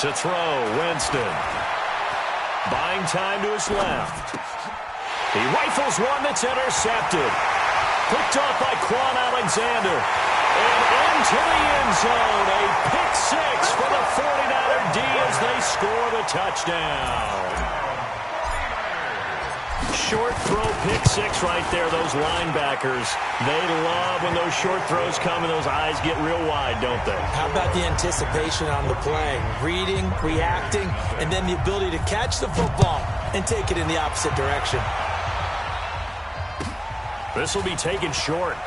To throw, Winston. Buying time to his left. He rifles one that's intercepted. Picked off by Quan Alexander. And into the end zone. A pick six for the 49er D as they score the touchdown. Short throw pick six right there. Those linebackers, they love when those short throws come and those eyes get real wide, don't they? How about the anticipation on the play? Reading, reacting, and then the ability to catch the football and take it in the opposite direction. This will be taken short.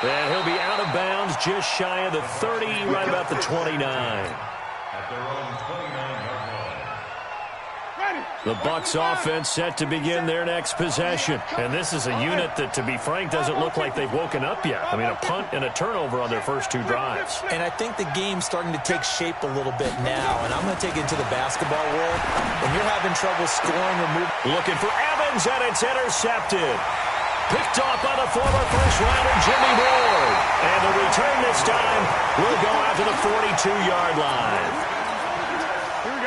And he'll be out of bounds just shy of the 30, right about the 29. The Bucs offense set to begin their next possession. And this is a unit that, to be frank, doesn't look like they've woken up yet. I mean, a punt and a turnover on their first two drives. And I think the game's starting to take shape a little bit now. And I'm going to take it into the basketball world. When you're having trouble scoring or moving. Looking for Evans, and it's intercepted. Picked off by the former first-rounder Jimmy Ward. And the return this time will go out to the 42-yard line.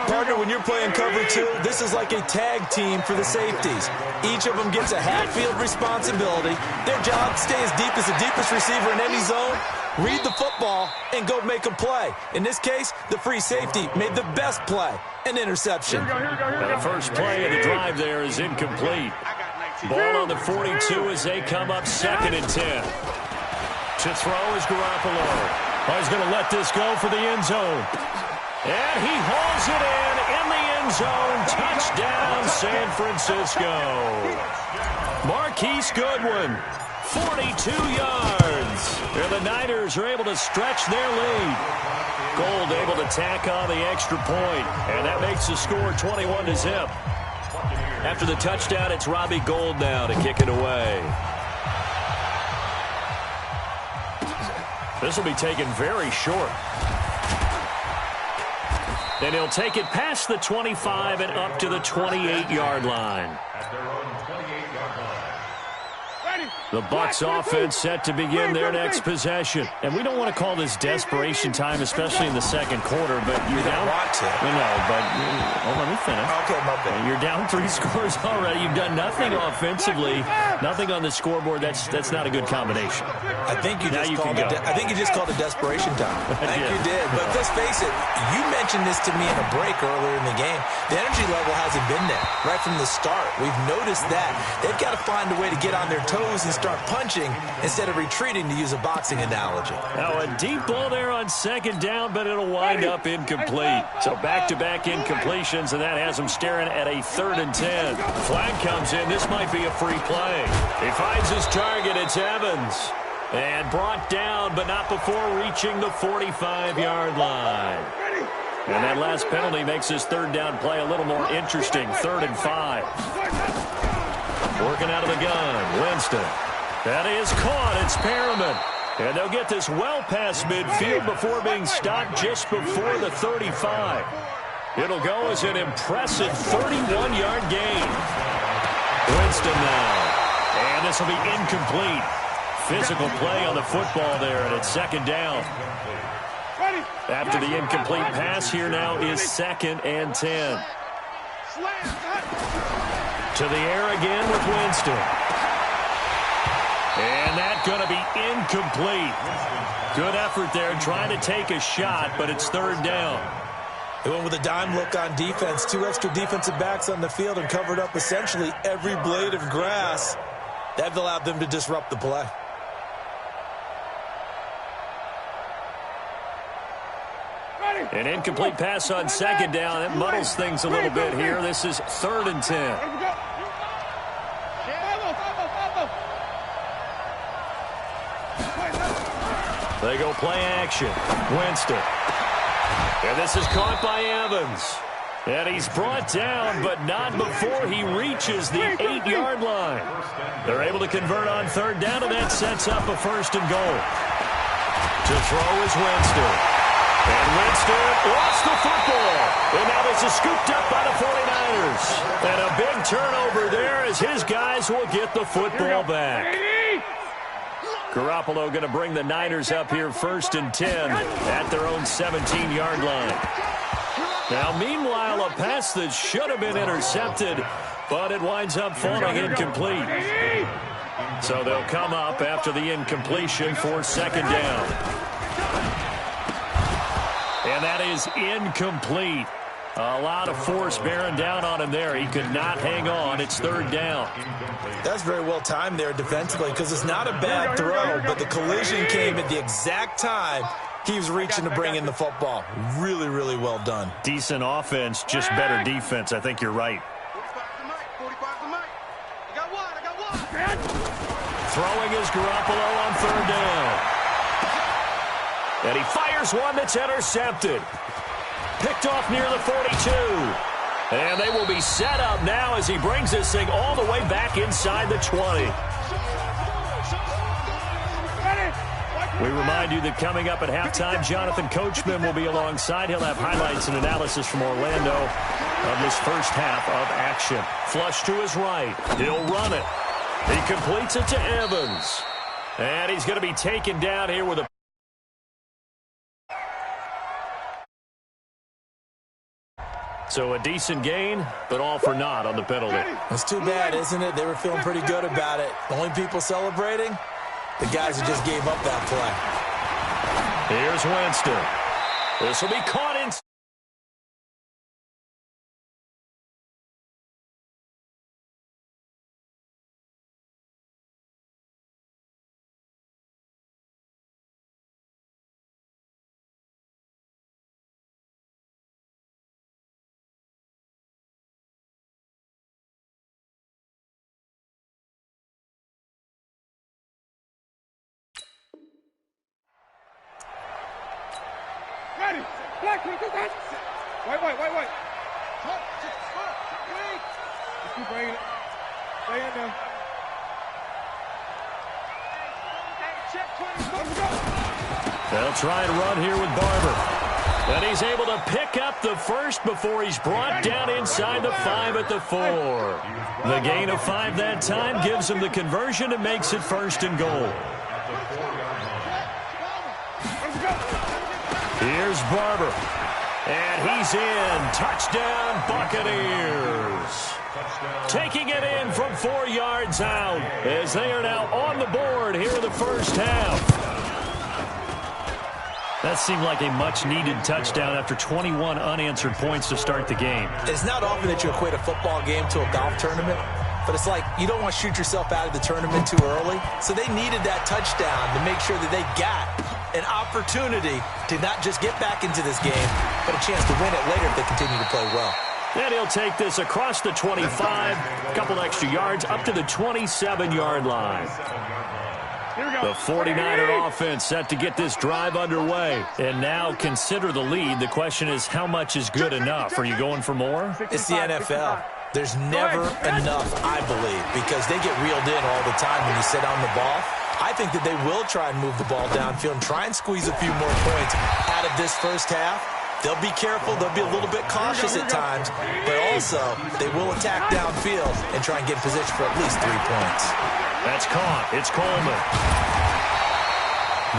Partner, when you're playing cover two, this is like a tag team for the safeties. Each of them gets a half-field responsibility. Their job, stay as deep as the deepest receiver in any zone, read the football, and go make a play. In this case, the free safety made the best play, an interception. The first play of the drive there is incomplete. Ball on the 42 as they come up 2nd and 10. To throw is Garoppolo. Oh, he's going to let this go for the end zone. And he hauls it in the end zone. Touchdown, San Francisco. Marquise Goodwin, 42 yards. And the Niners are able to stretch their lead. Gold able to tack on the extra point. And that makes the score 21-0. After the touchdown, it's Robbie Gould now to kick it away. This will be taken very short. And he'll take it past the 25 and up to the 28-yard line. The Bucs offense set to begin their next possession. And we don't want to call this desperation time, especially in the second quarter, but you're down. Let me finish. Okay, my bad. You're down 3 scores already. You've done nothing offensively, nothing on the scoreboard. That's not a good combination. I think you just called it desperation time. I think you did. But let's face it, you mentioned this to me in a break earlier in the game. The energy level hasn't been there right from the start. We've noticed that. They've got to find a way to get on their toes and start punching instead of retreating, to use a boxing analogy. Now a deep ball there on 2nd down, but it'll wind up incomplete. So back-to-back incompletions, and that has them staring at a 3rd and 10. Flag comes in. This might be a free play. He finds his target. It's Evans. And brought down, but not before reaching the 45-yard line. And that last penalty makes his 3rd down play a little more interesting. 3rd and 5. Working out of the gun, Winston. That is caught. It's Perriman. And they'll get this well past midfield before being stopped just before the 35. It'll go as an impressive 31-yard gain. Winston now. And this will be incomplete. Physical play on the football there, and it's 2nd down. After the incomplete pass, here now is 2nd and 10. To the air again with Winston. And that's going to be incomplete. Good effort there, trying to take a shot, but it's 3rd down. They went with a dime look on defense. 2 extra defensive backs on the field and covered up essentially every blade of grass. That allowed them to disrupt the play. An incomplete pass on 2nd down. It muddles things a little bit here. This is 3rd and 10. They go play action. Winston. And this is caught by Evans. And he's brought down, but not before he reaches the 8-yard line. They're able to convert on 3rd down, and that sets up a 1st and goal. To throw is Winston. And Winston lost the football. And now this is scooped up by the 49ers. And a big turnover there as his guys will get the football back. Garoppolo going to bring the Niners up here 1st and 10 at their own 17-yard line. Now, meanwhile, a pass that should have been intercepted, but it winds up falling incomplete. So they'll come up after the incompletion for 2nd down. And that is incomplete. A lot of force bearing down on him there. He could not hang on. It's 3rd down. That's very well timed there defensively because it's not a bad throw, but the collision came at the exact time he was reaching to bring in the football. Really, really well done. Decent offense, just better defense. I think you're right. Throwing is Garoppolo on 3rd down. And he fires one that's intercepted. Picked off near the 42. And they will be set up now as he brings this thing all the way back inside the 20. We remind you that coming up at halftime, Jonathan Coachman will be alongside. He'll have highlights and analysis from Orlando of this first half of action. Flush to his right. He'll run it. He completes it to Evans. And he's going to be taken down here with a... So a decent gain, but all for naught on the penalty. That's too bad, isn't it? They were feeling pretty good about it. The only people celebrating, the guys who just gave up that play. Here's Winston. This will be caught in... Wait. Just keep bringing it. Stay in there. They'll try and run here with Barber. And he's able to pick up the first before he's brought down inside the 5 at the 4. The gain of 5 that time gives him the conversion and makes it 1st and goal. Here's Barber. And he's in. Touchdown, Buccaneers. Taking it in from 4 yards out as they are now on the board here in the first half. That seemed like a much-needed touchdown after 21 unanswered points to start the game. It's not often that you equate a football game to a golf tournament, but it's like you don't want to shoot yourself out of the tournament too early. So they needed that touchdown to make sure that they got an opportunity to not just get back into this game, but a chance to win it later if they continue to play well. And he'll take this across the 25, a couple extra yards, up to the 27-yard line. The 49er offense set to get this drive underway. And now consider the lead. The question is, how much is good enough? Are you going for more? It's the NFL. There's never enough, I believe, because they get reeled in all the time when you sit on the ball. I think that they will try and move the ball downfield and try and squeeze a few more points out of this first half. They'll be careful. They'll be a little bit cautious at times, but also they will attack downfield and try and get in position for at least 3 points. That's caught. It's Coleman.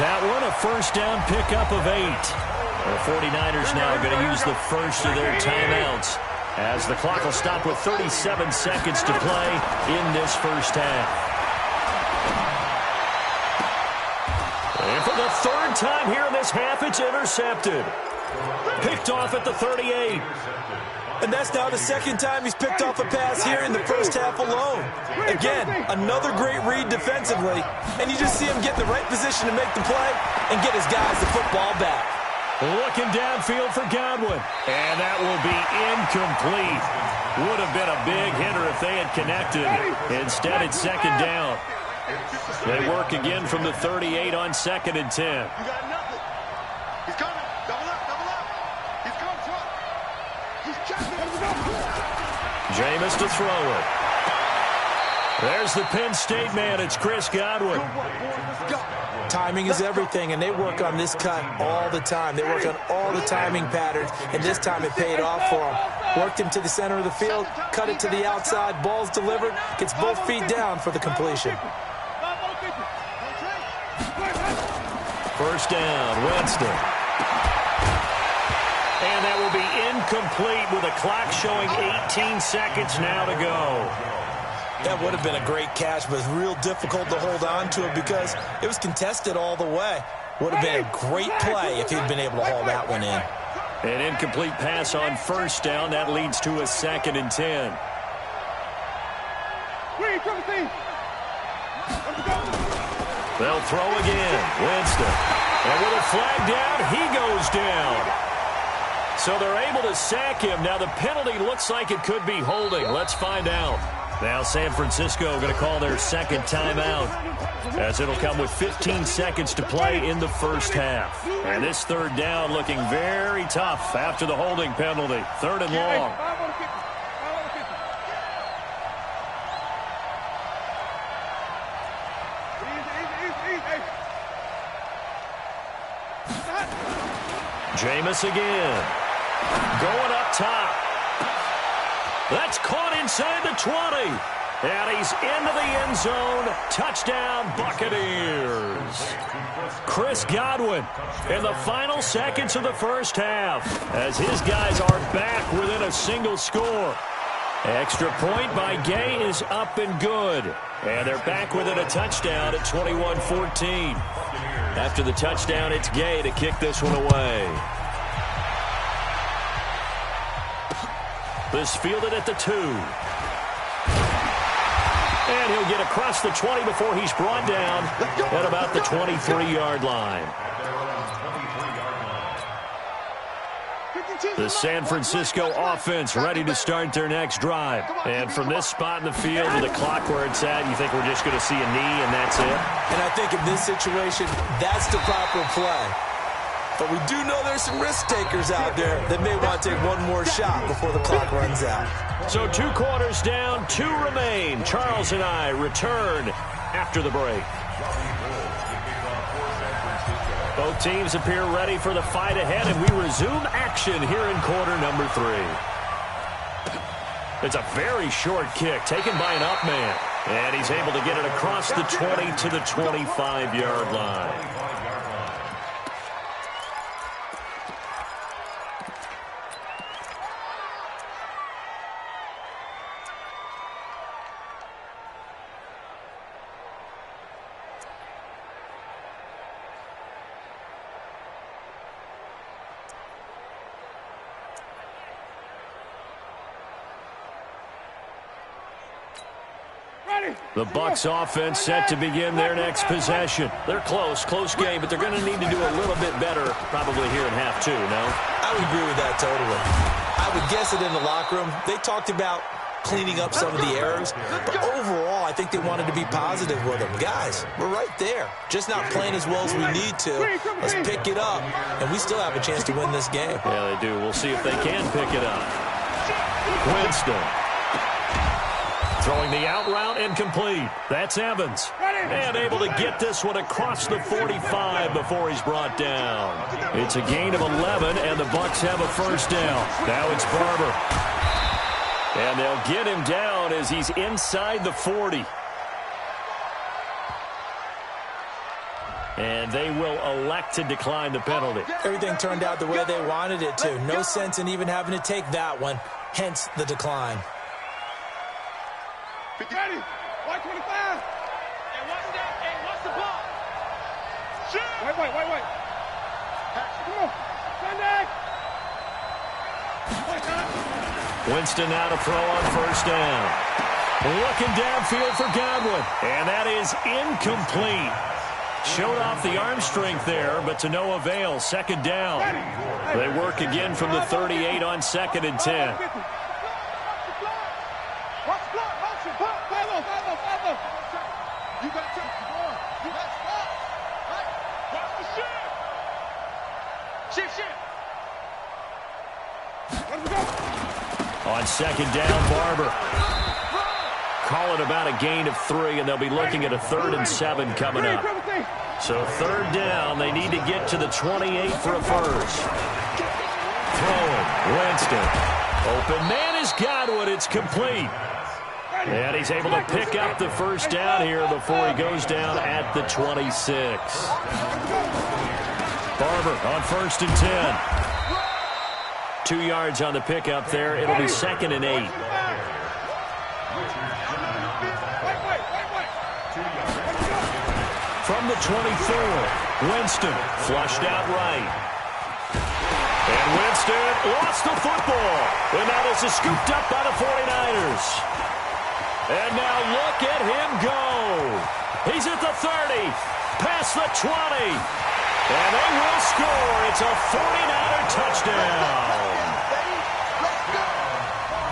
That one, a first down pickup of 8. The 49ers now going to use the first of their timeouts as the clock will stop with 37 seconds to play in this first half. And for the 3rd time here in this half, it's intercepted. Picked off at the 38. And that's now the 2nd time he's picked off a pass here in the first half alone. Again, another great read defensively, and you just see him get in the right position to make the play and get his guys the football back. Looking downfield for Godwin. And that will be incomplete. Would have been a big hitter if they had connected. Instead, it's 2nd down. They work again from the 38 on 2nd and 10. You got nothing. He's coming. Double up. He's coming front. He's checking. Jameis to throw it. There's the Penn State man. It's Chris Godwin. Timing is everything, and they work on this cut all the time. They work on all the timing patterns, and this time it paid off for them. Worked him to the center of the field, cut it to the outside, ball's delivered, gets both feet down for the completion. First down, Winston. And that will be incomplete with a clock showing 18 seconds now to go. That would have been a great catch, but it's real difficult to hold on to it because it was contested all the way. Would have been a great play if he'd been able to haul that one in. An incomplete pass on first down. That leads to a 2nd and 10. They'll throw again. Winston. And with a flag down, he goes down. So they're able to sack him. Now the penalty looks like it could be holding. Let's find out. Now San Francisco going to call their second timeout, as it'll come with 15 seconds to play in the first half. And this third down looking very tough after the holding penalty. 3rd and long. Jameis again. Going up top. That's caught inside the 20. And he's into the end zone. Touchdown, Buccaneers. Chris Godwin in the final seconds of the first half, as his guys are back within a single score. Extra point by Gay is up and good. And they're back within a touchdown at 21-14. After the touchdown, it's Gay to kick this one away. This fielded at the 2. And he'll get across the 20 before he's brought down at about the 23-yard line. The San Francisco offense ready to start their next drive. And from this spot in the field with the clock where it's at, you think we're just going to see a knee and that's it? And I think in this situation, that's the proper play. But we do know there's some risk takers out there that may want to take one more shot before the clock runs out. So 2 quarters down, 2 remain. Charles and I return after the break. Both teams appear ready for the fight ahead, and we resume action here in quarter number 3. It's a very short kick taken by an up man, and he's able to get it across the 20 to the 25-yard line. The Bucs offense set to begin their next possession. They're close game, but they're going to need to do a little bit better probably here in half 2, no? I would agree with that totally. I would guess it in the locker room. They talked about cleaning up some of the errors, but overall, I think they wanted to be positive with them. Guys, we're right there. Just not playing as well as we need to. Let's pick it up, and we still have a chance to win this game. Yeah, they do. We'll see if they can pick it up. Winston. Throwing the out route incomplete. That's Evans. And able to get this one across the 45 before he's brought down. It's a gain of 11, and the Bucs have a first down. Now it's Barber. And they'll get him down as he's inside the 40. And they will elect to decline the penalty. Everything turned out the way they wanted it to. No sense in even having to take that one, hence the decline. Ready. White 25. And what's the ball? Shoot. Wait. Come on. Sunday. Winston now to throw on first down. Looking downfield for Godwin. And that is incomplete. Showed off the arm strength there, but to no avail. Second down. They work again from the 38 on 2nd and 10. You got to score. You got to stop. Right? Watch the shit. Let's go. On second down, Barber. Call it about a gain of 3, and they'll be looking at a 3rd and 7 coming up. So 3rd down, they need to get to the 28 for a first. Throwing, Winston. Open man is Godwin. It's complete. And he's able to pick up the first down here before he goes down at the 26. Barber on 1st and 10. 2 yards on the pickup there. It'll be 2nd and 8. From the 24, Winston flushed out right. And Winston lost the football. And that is scooped up by the 49ers. And now look at him go. He's at the 30, past the 20. And they will score. It's a 49er touchdown.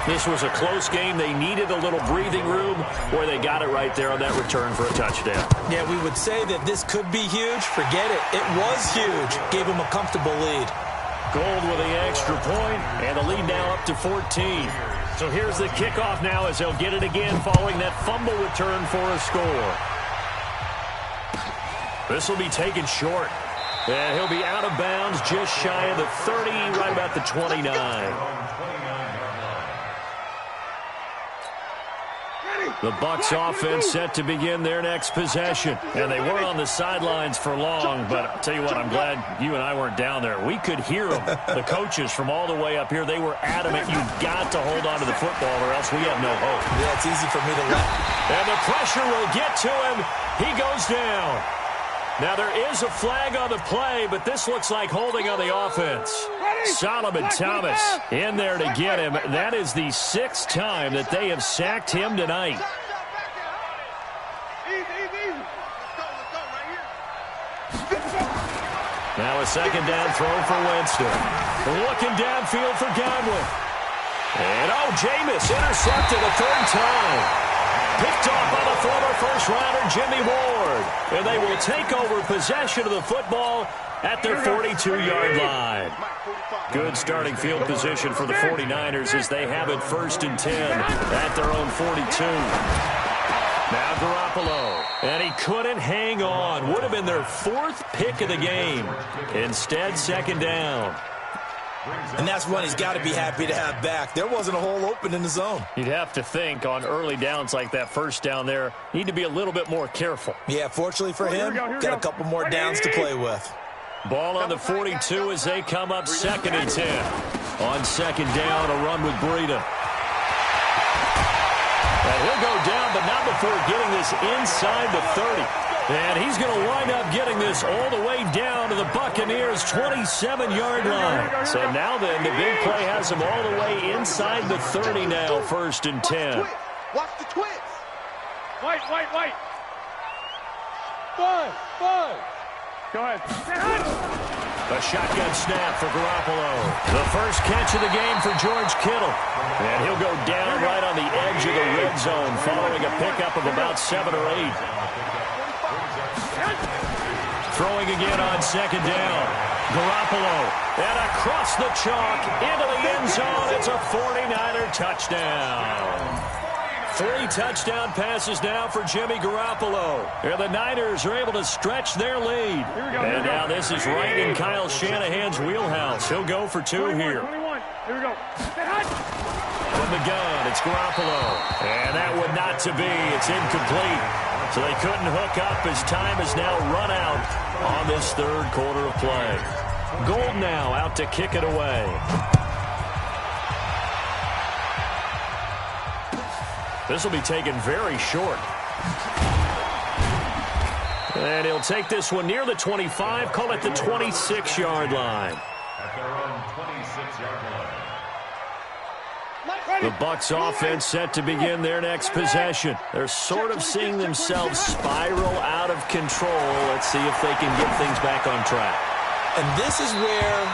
This was a close game. They needed a little breathing room where they got it right there on that return for a touchdown. Yeah, we would say that this could be huge. Forget it. It was huge. Gave them a comfortable lead. Gold with the extra point, and the lead now up to 14. So here's the kickoff now as they'll get it again following that fumble return for a score. This will be taken short. And he'll be out of bounds just shy of the 30, right about the 29. The Bucs offense set to begin their next possession. And they weren't on the sidelines for long, but I'll tell you what, I'm glad you and I weren't down there. We could hear them, the coaches from all the way up here. They were adamant, you've got to hold on to the football or else we have no hope. Yeah, it's easy for me to let. And the pressure will get to him. He goes down. Now, there is a flag on the play, but this looks like holding on the offense. Solomon Thomas in there to get him. That is the 6th time that they have sacked him tonight. Now a 2nd down throw for Winston. Looking downfield for Godwin. And, Jameis intercepted a 3rd time. Picked off by the former first-rounder Jimmy Ward. And they will take over possession of the football at their 42-yard line. Good starting field position for the 49ers as they have it 1st and 10 at their own 42. Now Garoppolo. And he couldn't hang on. Would have been their 4th pick of the game. Instead, 2nd down. And that's one he's got to be happy to have back. There wasn't a hole open in the zone. You'd have to think on early downs like that 1st down there, need to be a little bit more careful. Yeah, fortunately for him, got a couple more downs to play with. Ball on the 42 as they come up 2nd and 10. On 2nd down, a run with Breida. And he'll go down, but not before getting this inside the 30. And he's going to wind up getting this all the way down to the Buccaneers' 27-yard line. So now then, the big play has him all the way inside the 30 now, 1st and 10. Watch the twist. White. Five. Go ahead. A shotgun snap for Garoppolo. The first catch of the game for George Kittle. And he'll go down right on the edge of the red zone following a pickup of about 7 or 8. Throwing again on 2nd down. Garoppolo. And across the chalk into the end zone. It's a 49er touchdown. 3 touchdown passes now for Jimmy Garoppolo. And the Niners are able to stretch their lead. And now this is right in Kyle Shanahan's wheelhouse. He'll go for 2 here. 21. Here we go. From the gun, it's Garoppolo. And that would not to be. It's incomplete. So they couldn't hook up as time has now run out on this 3rd quarter of play. Gold now out to kick it away. This will be taken very short. And he'll take this one near the 25, call it the 26-yard line. At their own 26-yard line. The Bucs offense set to begin their next possession. They're sort of seeing themselves spiral out of control. Let's see if they can get things back on track. And this is where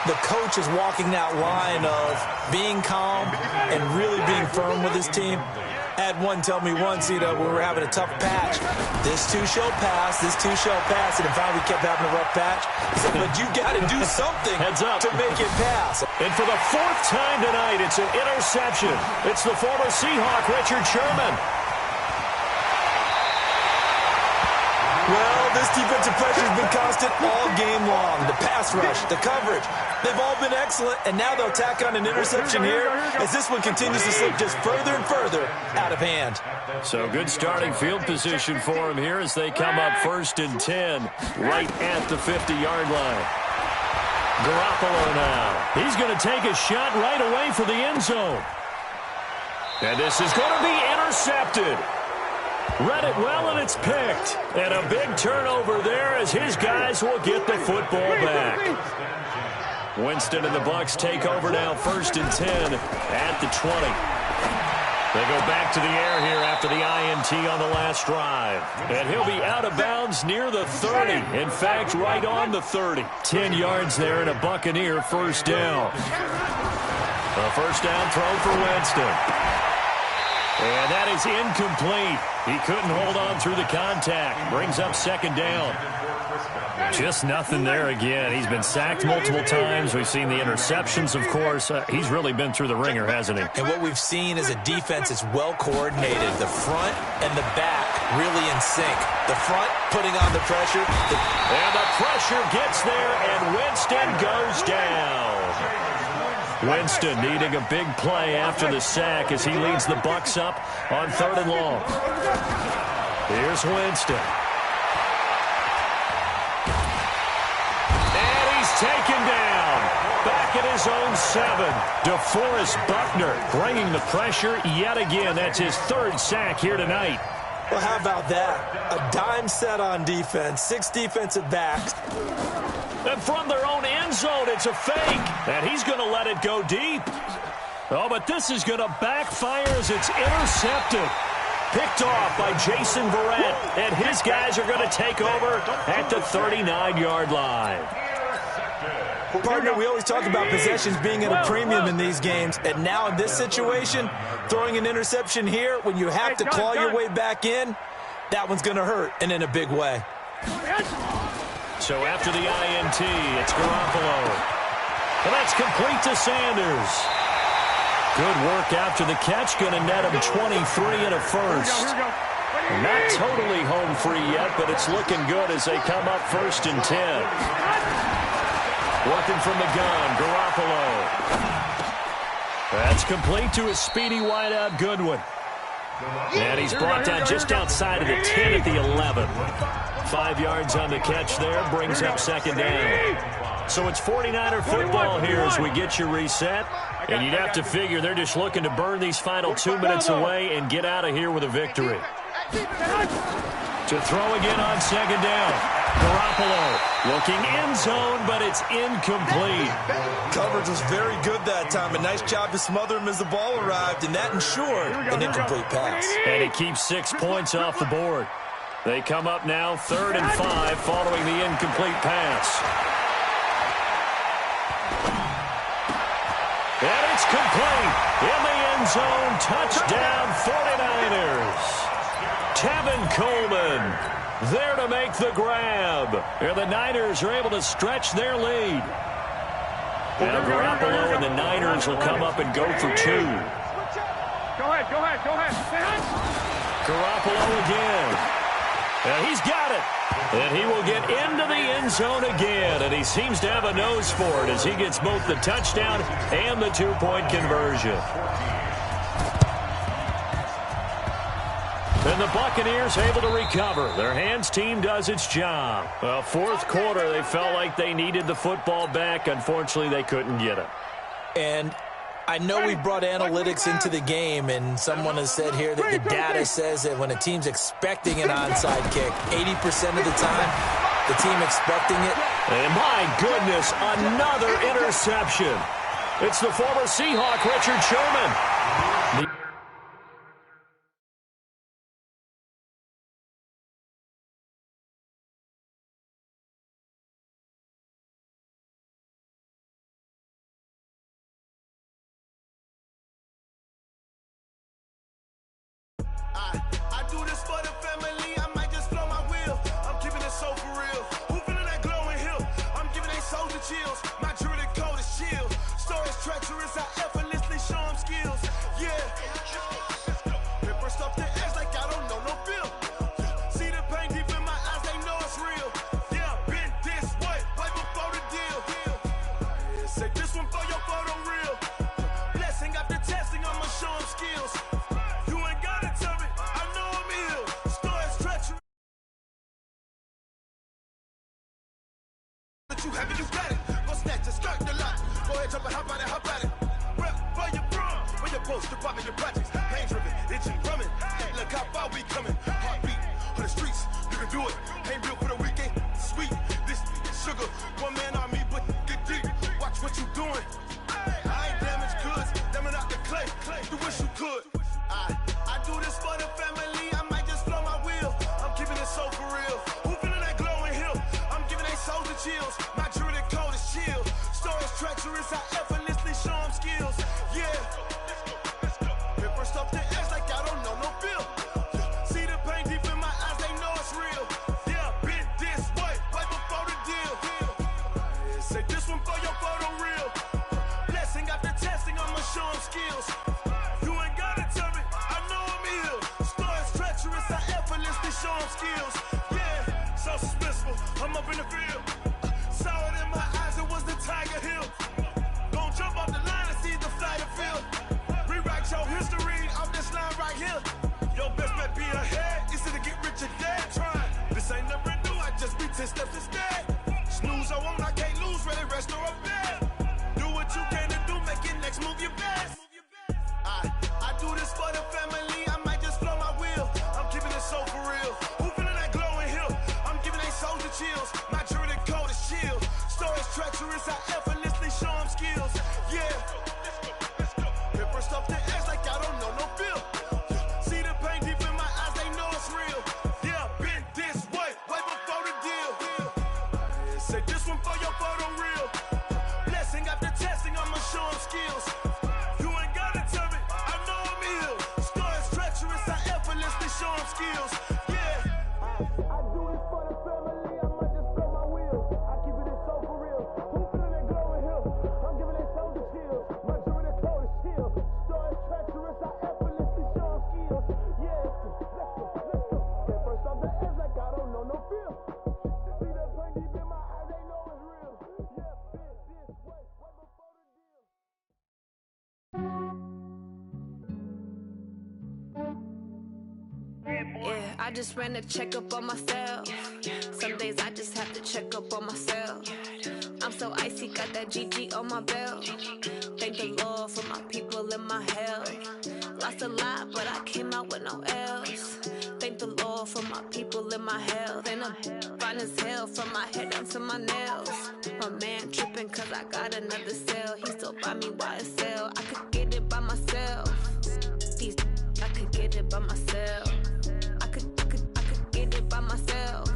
the coach is walking that line of being calm and really being firm with his team. I had one tell me once, when we were having a tough patch, this too shall pass, and finally we kept having a rough patch. He said, but you got to do something Heads up. to make it pass. And for the 4th time tonight, it's an interception. It's the former Seahawk, Richard Sherman. Well, This defensive pressure has been constant all game long. The pass rush, the coverage, they've all been excellent, and now they'll tack on an interception here as this one continues to slip just further and further out of hand. So good starting field position for him here as they come up 1st and 10 right at the 50-yard line. Garoppolo now. He's going to take a shot right away for the end zone. And this is going to be intercepted. Read it well, and it's picked. And a big turnover there as his guys will get the football back. Winston and the Bucs take over now 1st and 10 at the 20. They go back to the air here after the INT on the last drive. And he'll be out of bounds near the 30. In fact, right on the 30. 10 yards there and a Buccaneer first down. A first down throw for Winston. And that is incomplete. He couldn't hold on through the contact. Brings up 2nd down. Just nothing there again. He's been sacked multiple times. We've seen the interceptions, of course. He's really been through the ringer, hasn't he? And what we've seen is a defense that's well coordinated. The front and the back really in sync. The front putting on the pressure. And the pressure gets there, and Winston goes down. Winston needing a big play after the sack as he leads the Bucs up on 3rd and long. Here's Winston. And he's taken down. Back at his own 7. DeForest Buckner bringing the pressure yet again. That's his 3rd sack here tonight. Well, how about that? A dime set on defense. 6 defensive backs. And from their own end zone, it's a fake. And he's going to let it go deep. Oh, but this is going to backfire as it's intercepted. Picked off by Jason Verrett. And his guys are going to take over at the 39-yard line. Partner, we always talk about possessions being at a premium in these games. And now in this situation, throwing an interception here when you have to claw your way back in, that one's going to hurt, and in a big way. So after the INT, it's Garoppolo. And that's complete to Sanders. Good work after the catch. Going to net him 23 and a first. Not totally home free yet, but it's looking good as they come up 1st and 10. Working from the gun, Garoppolo. That's complete to a speedy wideout, Goodwin. And he's brought down just outside of the 10 at the 11. 5 yards on the catch there, brings up 2nd down. So it's 49er football here as we get you reset. And you'd have to figure they're just looking to burn these final 2 minutes away and get out of here with a victory. To throw again on 2nd down. Garoppolo looking end zone, but it's incomplete. Coverage was very good that time. A nice job to smother him as the ball arrived, and that ensured an incomplete pass. And it keeps 6 points off the board. They come up now 3rd and 5 following the incomplete pass. And it's complete. In the end zone, touchdown 49ers. Tevin Coleman there to make the grab. And the Niners are able to stretch their lead. Now Garoppolo and the Niners will come up and go for 2. Go ahead. Garoppolo again. And he's got it. And he will get into the end zone again. And he seems to have a nose for it as he gets both the touchdown and the 2-point conversion. And the Buccaneers able to recover. Their hands team does its job. Well, 4th quarter, they felt like they needed the football back. Unfortunately, they couldn't get it. And I know we brought analytics into the game, and someone has said here that the data says that when a team's expecting an onside kick, 80% of the time, the team expecting it. And my goodness, another interception. It's the former Seahawk, Richard Sherman. I do this for the family, I might just blow my wheel. I'm keeping it so for real. Who feeling that glowing hill? I'm giving they soldier chills. My jewelry code is chill. Stories treacherous, I effortlessly show them skills. Yeah. Catch up and hop at it. Rep for your bro, for your post, the pop in your projects. Pain driven, itching, drumming. Hey, look how far we coming. Heartbeat on the streets, you can do it. Ain't built for the weekend, sweet. This sugar, one man on me, but get deep. Watch what you doing. I ain't damaged goods, damn out the clay. You wish you could. I do this for the family. I might just blow my wheel. I'm keeping it so for real. Who feeling that glowing hill? I'm giving they souls the chills. My jewelry the cold is chill. Stories treacherous, I effortlessly show them skills. Yeah. Paper stuff the edge like I don't know no feel. See the pain deep in my eyes, they know it's real. Yeah, been this way, right before the deal. Say this one for your photo real. Blessing after testing, I'ma show them skills. You ain't gotta tell me, I know I'm ill. Stories treacherous, I effortlessly show them skills. Yeah, so suspenseful, I'm up in the field. Saw it in my eyes, it was the Tiger Hill. Gon' jump off the line and see the flight of field. Rewrite your history off this line right here. Your best bet be ahead, easy to get rich or dead. Trying, this ain't never new, I just be 10 steps instead. Snooze I won't, I can't lose, ready, rest or a bed. Do what you can to do, make it next move your best. I do this for the family, I might just blow my wheel. I'm keeping it so for real. Who feeling that glowing hill? I'm giving they souls the chills. My jewelry the cold is chill. Stories treacherous, I effortlessly show them skills. Yeah. Paper stuff the edge like I don't know no feel. See the pain deep in my eyes, they know it's real. Yeah, been this way, way before the deal. Say this one for your photo real. Blessing after testing, I'ma show them skills. You ain't gotta tell me, I know I'm ill. Stories treacherous, I effortlessly show them skills. Yeah. I do this for the family, I might just blow my wheel. I keep it so for real. Who feeling that glowing hill? I'm giving they souls the chills. My jewelry the cold is chill. Stories treacherous, I effortlessly show them skills. Yeah, let's go. Get first off the edge like I don't know no feel. See the pain deep in my eyes, they know it's real. Yeah, been this way, way before the deal. Yeah, I just ran a checkup on myself. Some days I just have to check up on myself. I'm so icy, got that GG on my belt. Thank the Lord for my people in my health. Lost a lot, but I came out with no else. Thank the Lord for my people in my health. And I'm fine as hell from my head down to my nails. My man tripping cause I got another cell. He still buy me YSL. I could get it by myself. These I could get it by myself. I could get it by myself.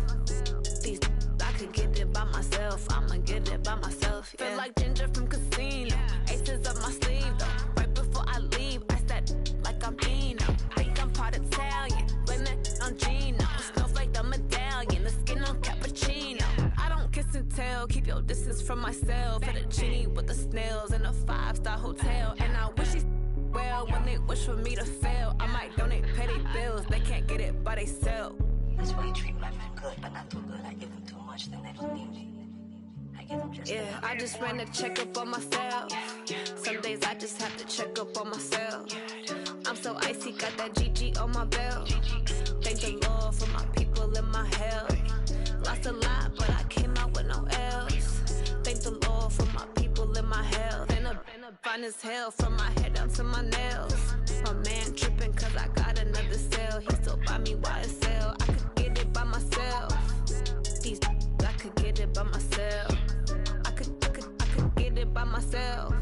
These I could get it by myself. I'ma get it by myself. Yeah. Feel like Ginger from Casino. Aces up my sleeve though. Right before I leave, I said like I'm Dino. Think I'm part Italian. Blame it on Gino. Snowflake the medallion. The skin on cappuccino. I don't kiss and tell. Keep your distance from myself. For the genie with the snails in a 5-star hotel. And I wish he's well when they wish for me to fail. I might donate petty bills. They can't get it by themselves. That's why you treat my men good, but not too good. I give them too much, then they don't need me. I give them just yeah, I just ran a checkup on myself. Some days I just have to check up on myself. I'm so icy, got that GG on my belt. Thank the Lord for my people in my health. Lost a lot, but I came out with no else. Thank the Lord for my people in my health. And I'm fine as hell from my head down to my nails. My man tripping cause I got another cell. He still buy me YSL. I could get it by myself. These I could get it by myself. I could get it by myself.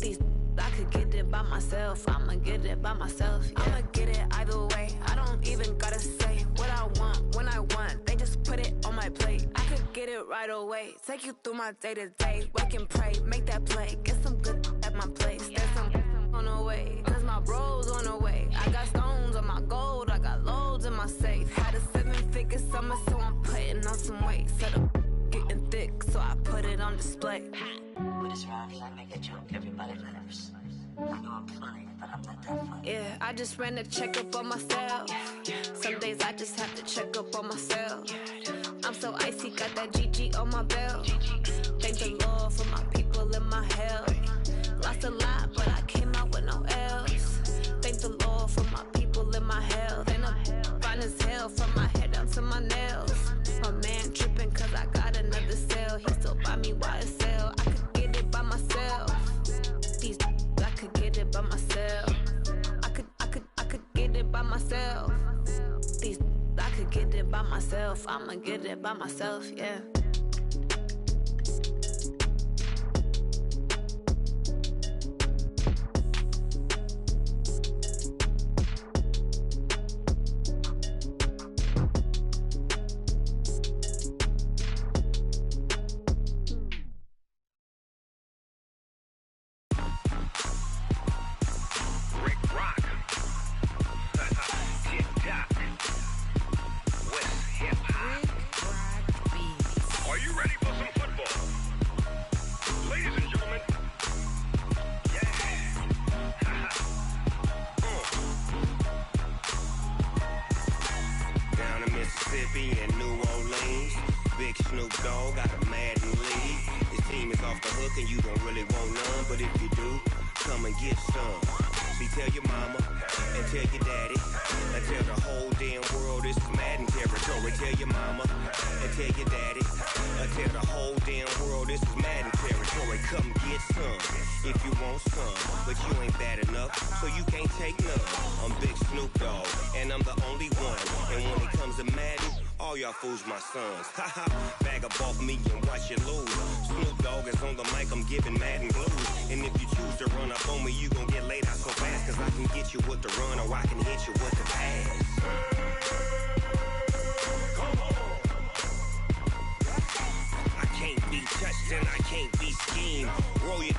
These I could get it by myself. I'ma get it by myself. Yeah. I'ma get it either way. I don't even gotta say what I want when I want. They just put it on my plate. I could get it right away. Take you through my day to day. Wake and pray, make that play. Get some good at my place. There's some on the way. Cause my bro's on the way. I got stones on my gold. I got loads in my safe. Had a 7-figure summer, so I'm putting on some weight. Set up getting thick, so I put it on display. With this round, I make a joke, everybody laughs. I know I'm funny, but I'm not that funny. Yeah, I just ran a checkup on myself. Some days I just have to check up on myself. I'm so icy, got that GG on my belt. Thank the Lord for my people in my health. Lost a lot, but I came out with no else. Thank the Lord for my people in my health. And I'm fine as hell from my head down to my nails. My man tripping cause I got another cell. He still buy me YSL. I could get it by myself. get it by myself. I'ma get it by myself, yeah. Fools my sons. Haha, bag up off me and watch you lose. Snoop Dogg is on the mic, I'm giving Madden blues. And if you choose to run up on me, you gon' get laid out so fast. Cause I can get you with the run or I can hit you with the pass. Come on. I can't be touched and I can't be schemed. Roll you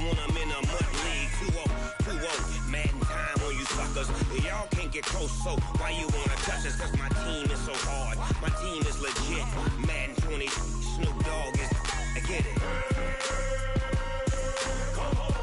when I'm in a mud league. 2-0, 2-0, Madden time on you suckers. Y'all can't get close, so why you wanna touch us? Cause my team is so hard. My team is legit. Madden 20, Snoop Dogg is. I get it. Come on.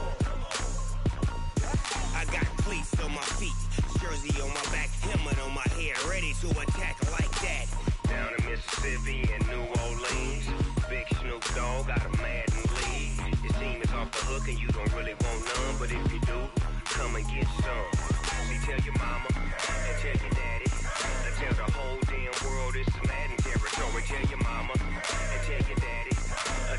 I got cleats on my feet, jersey on my back, helmet on my head, ready to attack like that. Down in Mississippi and New Orleans, big Snoop Dogg got a Madden lead. Your team is off the hook and you don't really want none, but if you do, come and get some. See, tell your mama and tell your daddy. Tell the whole damn world this is Madden territory. Tell your mama and tell your daddy.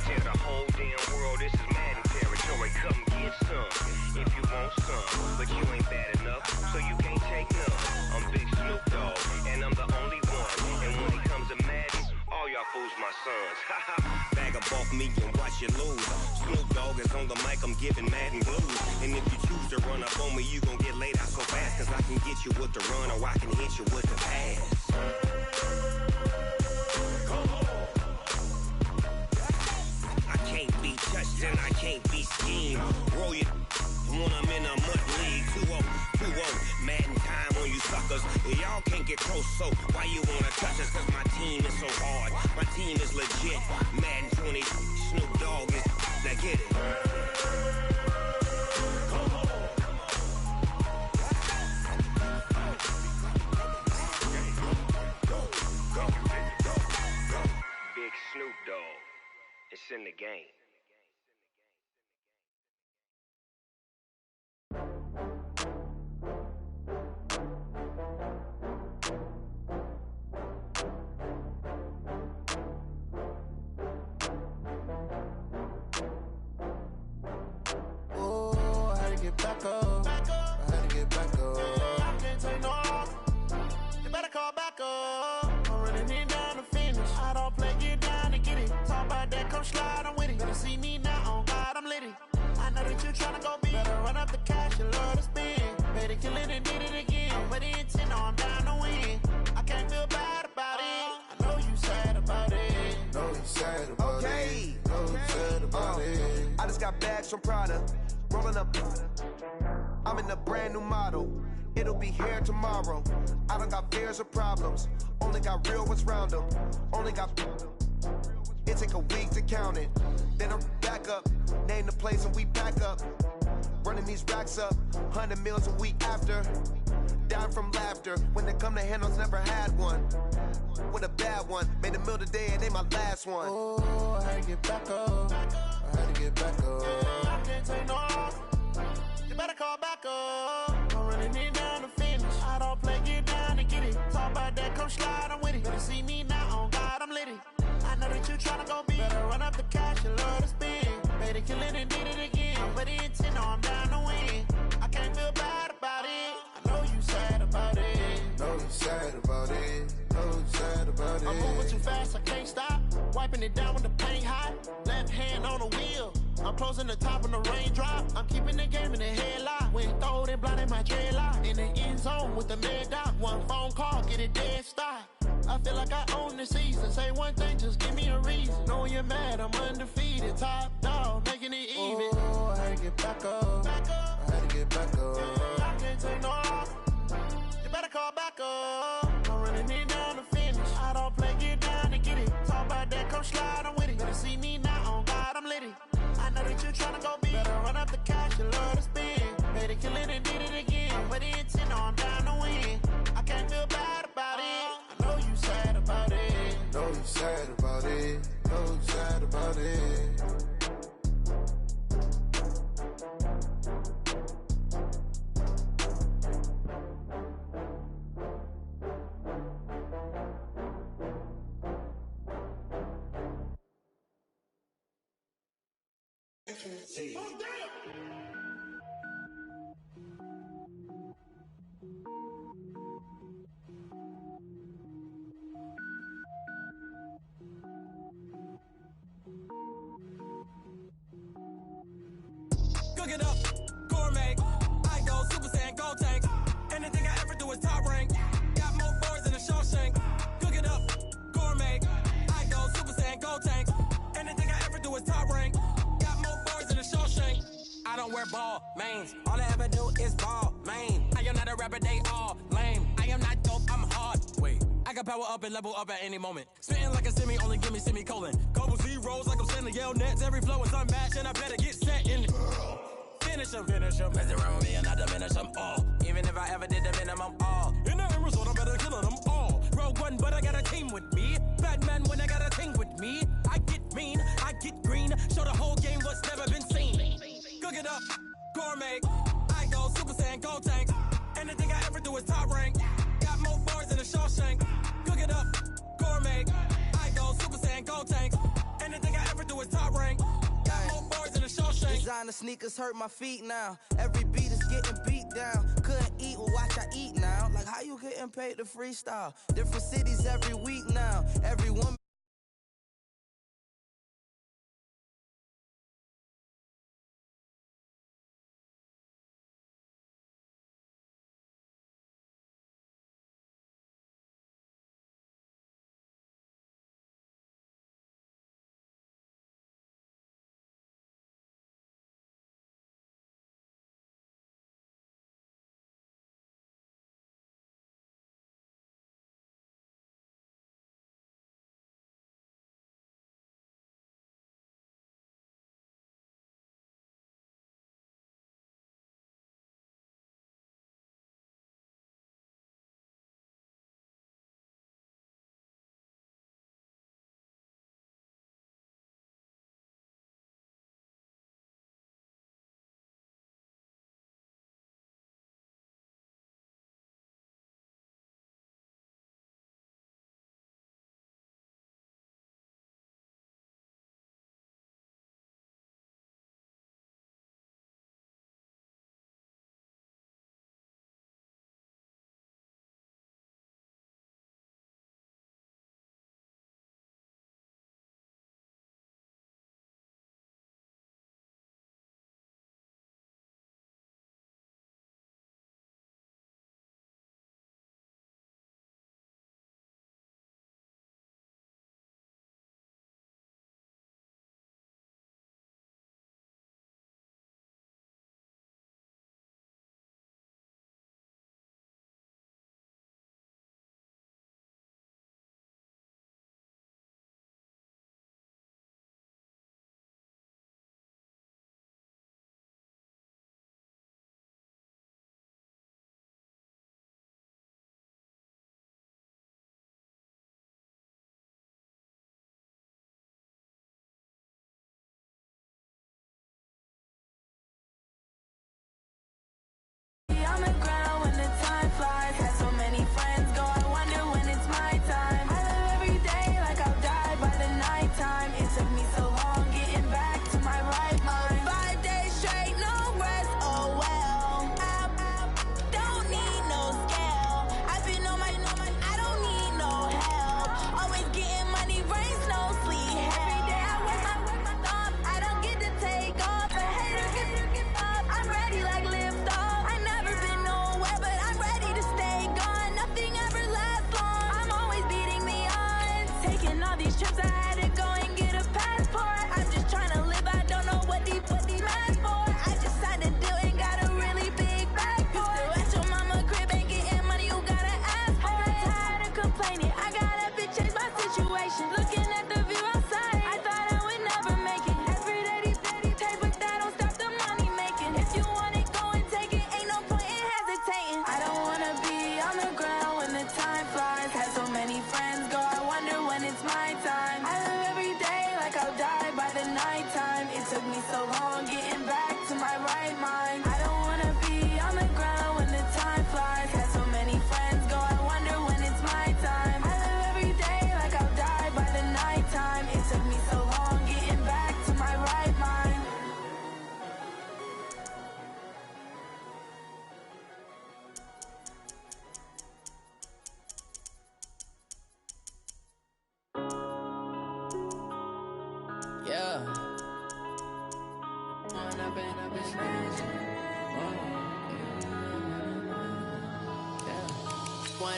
Tell the whole damn world this is Madden territory. Come get some if you want some, but you ain't bad enough, so you can't take none. I'm Big Snoop Dogg, and I'm the only one. And when it comes to Madden, all y'all fools my sons. Haha, bag up off me and watch you lose. Snoop Dogg is on the mic, I'm giving Madden blues. And if you choose to run up on me, you gon' get laid out so fast. Cause I can get you with the run or I can hit you with the pass. Come on. I can't be touched and I can't be schemed. Roll you when I'm in a mud league. 2-0, 2-0, Madden time on you suckers. Y'all can't get close, so why you wanna touch us? Cause my team is so hard. My team is legit. Madden 20, Snoop Dogg is. Now get it. Come on. Big Snoop Dogg. It's in the game. Oh, I had to get back up. I had to get back up. I can't take no off. You better call back up. I'm running it down to finish. I don't play, get down to get it. Talk about that, come slide, I'm with it. Better see me now, on God, I'm lit it. I know that you tryna go big. Better run up the cash, you love to spend. Better kill it and did it again. With the intent, I'm down to win. I can't feel bad about it. I know you sad about it. Know you sad about it. Know you sad about it. I just got bags from Prada. Rolling up. I'm in a brand new model. It'll be here tomorrow. I don't got fears or problems. Only got real ones round them. Only got. It take a week to count it. Then I'm back up. Name the place and we pack up. Running these racks up. 100 meals a week after. Down from laughter. When they come to handles, never had one. With a bad one. Made a meal today and they my last one. Oh, I had to get back up. I had to get back up. I can't take no off. You better call back up. I'm running it down to finish. I don't play, get down to get it. Talk about that, come slide, I'm with it. Better see me now, on God, I'm lit it. I know that you tryna go big. Better run up the cash, you love to spend. Better kill it and did it again. I'm with the intent, no, I'm down to win. I can't feel bad about it. I know you sad about it. Know you sad about it. Know fast, I can't stop. Wiping it down when the paint hot. Left hand on the wheel. I'm closing the top when the raindrop. I'm keeping the game in the headlock. When throwed and blinded my dreadlock. In the end zone with the mad dot. One phone call, get it dead stop. I feel like I own the season. Say one thing, just give me a reason. Knowing you're mad, I'm undefeated. Top dog, making it even. Oh, I had to get back up. I had to get back up. I can't take no off. You better call back up. I'm running it down to finish. I don't play, get down to get it. Talk about that, come slide, I'm with it. Better see me now, on God, I'm litty. I know that you're tryna go big. Better run up the cash, you love to spend. Made it, kill it, and did it again. But the intent, I'm down to win. I can't feel bad about it. I know you sad about it. Know you sad about it. Know you sad about it. Cook it up, gourmet. I go Super Saiyan, go tank. Anything I ever do is top rank. Got more boards than a Shawshank. Cook it up, gourmet. I go Super Saiyan, go tank. Anything I ever do is top rank. Got more boards than a Shawshank. I don't wear ball mains. All I ever do is ball main. I am not a rapper, they all lame. I am not dope, I'm hard. Wait, I can power up and level up at any moment. Spitting like a semi, only give me semicolon. Couple zeros like I'm sending yell nets. Every flow is unmatched and I better get set in. Finish him, mess around with me and I diminish them all. Even if I ever did the minimum all. In the end result, I'm better killing them all. Rogue One, but I got a team with me. Batman when I got a team with me. I get mean, I get green. Show the whole game what's never been seen. Cook it up, gourmet. I go Super Saiyan, go tank. Anything I ever do is top rank. Got more bars than a Shawshank. Cook it up, gourmet. I go Super Saiyan, go tank. Anything I ever do is top rank. Designer sneakers hurt my feet now. Every beat is getting beat down. Couldn't eat, well watch I eat now. Like how you getting paid to freestyle? Different cities every week now. Every woman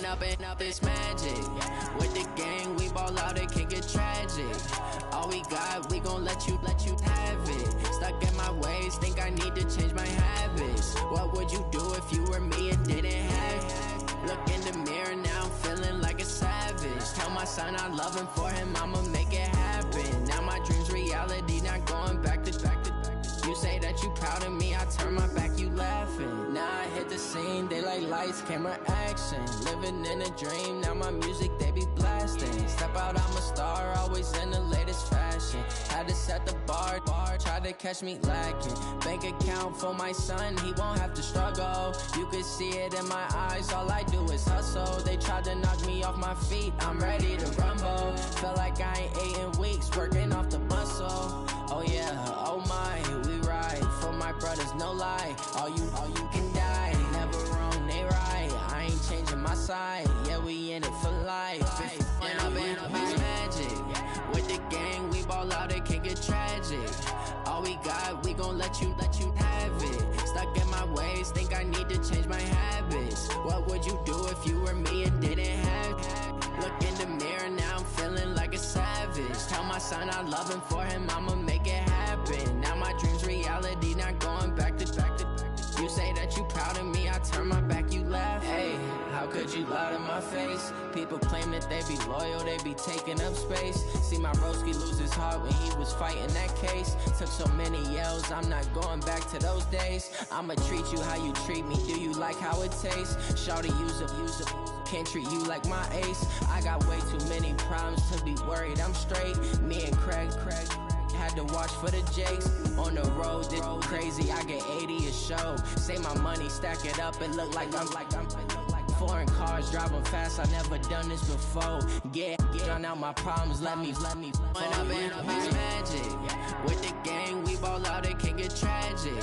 Run up and up, it's magic. With the gang, we ball out, it can get tragic. All we got, we gon' let you have it. Stuck in my ways, think I need to change my habits. What would you do if you were me and didn't have it? Look in the mirror, now I'm feeling like a savage. Tell my son I love him, for him I'ma make it happen. Now my dream's reality, not going back to. You say that you proud of me, I turn my back, you laughing. Now I hit the scene, they like lights, camera, action. Living in a dream, now my music, they be blasting. Step out, I'm a star, always in the latest fashion. Had to set the bar, tried to catch me lacking. Bank account for my son, he won't have to struggle. You could see it in my eyes, all I do is hustle. They tried to knock me off my feet, I'm ready to rumble. Feel like I ain't ate in weeks, working off the muscle. Oh yeah, oh my, we ride for my brothers, no lie. All you can die, never wrong, they right. I ain't changing my side, yeah, we in it for life. And I've been magic. With the gang, we ball out, it can get tragic. All we got, we gon' let you have it. Stuck in my ways, think I need to change my habits. What would you do if you were me and didn't have it? Look in the mirror, now I'm feeling like a savage. Tell my son I love him, for him I'ma make it happen. Now my dream's reality, not going back to. You say that you proud of me, I turn my back, you laugh. Hey, how could you lie to my face? People claim that they be loyal, they be taking up space. See my broski lose his heart when he was fighting that case. Took so many yells, I'm not going back to those days. I'ma treat you how you treat me, do you like how it tastes? Shawty, use up, can't treat you like my ace. I got way too many problems to be worried, I'm straight. Me and Craig had to watch for the Jakes. On the road, this crazy, I get 80 a show. Say my money, stack it up, it look like I'm foreign cars, driving fast, I never done this before. Get drown out my problems, let me When I've been magic. With the gang, we ball out, it can get tragic.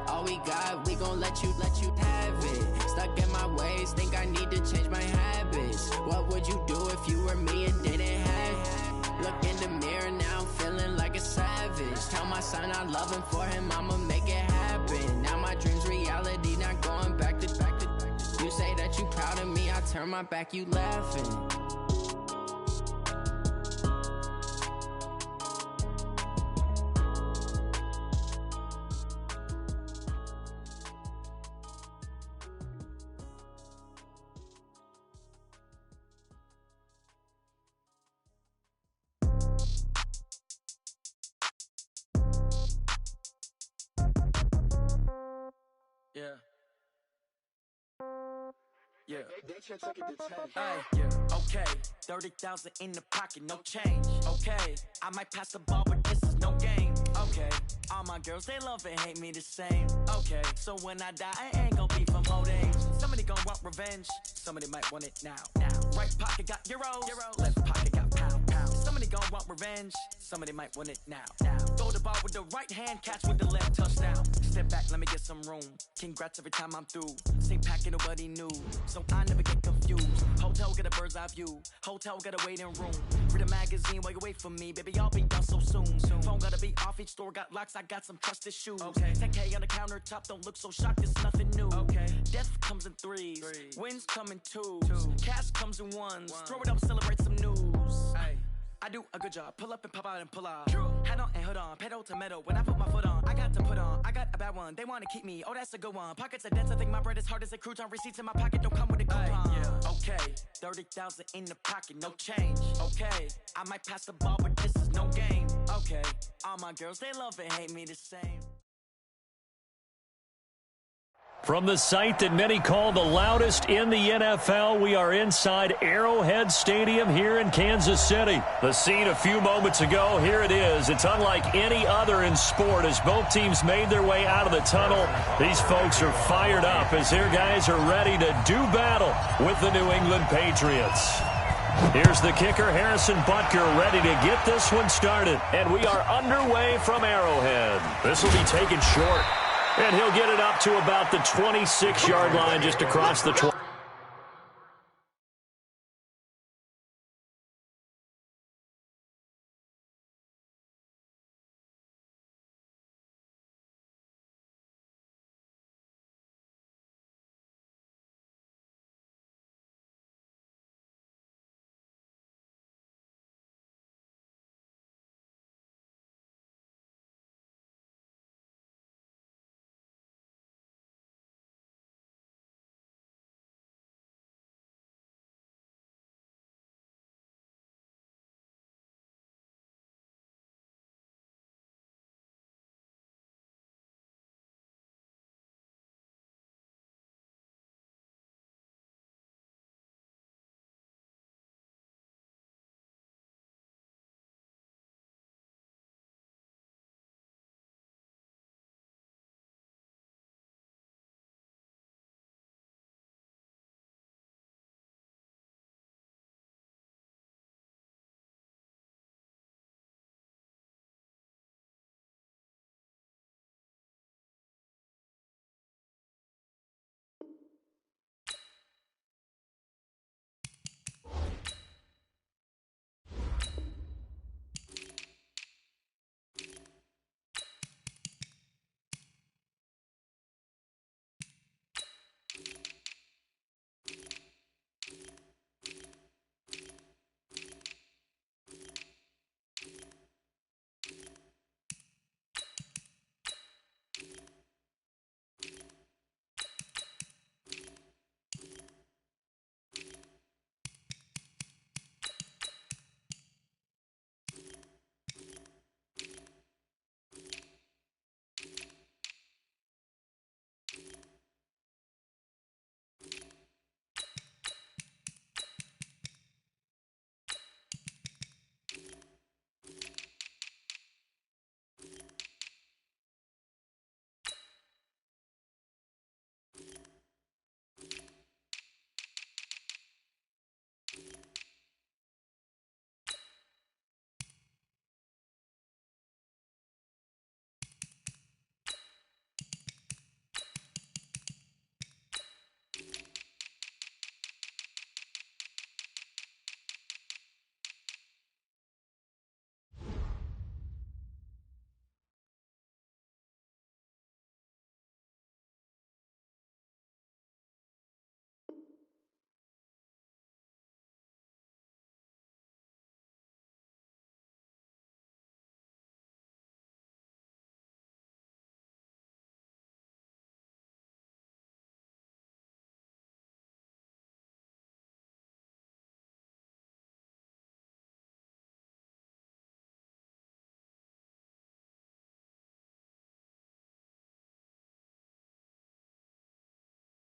All we got, we gon' let you have it. Stuck in my ways, think I need to change my habits. What would you do if you were me and didn't have it? Look in the mirror, now I'm feeling like a savage. Tell my son I love him, for him I'ma make it happen. Now my dream's reality, not going back to. You say that you proud of me, I turn my back, you laughing. Yeah. Yeah. Yeah. Okay. 30,000 in the pocket, no change. Okay. I might pass the ball, but this is no game. Okay. All my girls, they love and hate me the same. Okay. So when I die, I ain't gon' be from old age. Somebody gon' want revenge. Somebody might want it now. Right pocket got euros. Left pocket got pound. Somebody gon' want revenge. Somebody might want it now. Throw the ball with the right hand, catch with the left, touchdown. Step back, let me get some room. Congrats every time I'm through. Same packet, nobody knew, so I never get confused. Hotel get a bird's eye view. Hotel get a waiting room. Read a magazine while you wait for me, baby. I'll be done so soon. Phone gotta be off. Each store got locks. I got some trusted shoes. Okay. 10K on the countertop. Don't look so shocked. It's nothing new. Okay. Death comes in threes. Wins come in twos. Cash comes in ones. Throw it up, celebrate some news. Ay. I do a good job. Pull up and pop out and pull off. Hat on and hood on. Pedal to metal. When I put my foot on, I got to put on. I got a bad one. They want to keep me. Oh, that's a good one. Pockets are dense. I think my bread is hard as a crouton. Receipts in my pocket don't come with a coupon. Yeah. Okay. 30,000 in the pocket. No change. Okay. I might pass the ball, but this is no game. Okay. All my girls, they love and hate me the same. From the site that many call the loudest in the NFL, we are inside Arrowhead Stadium here in Kansas City. The scene a few moments ago, here it is. It's unlike any other in sport as both teams made their way out of the tunnel. These folks are fired up as their guys are ready to do battle with the New England Patriots. Here's the kicker, Harrison Butker, ready to get this one started. And we are underway from Arrowhead. This will be taken short. And he'll get it up to about the 26-yard line just across the 20.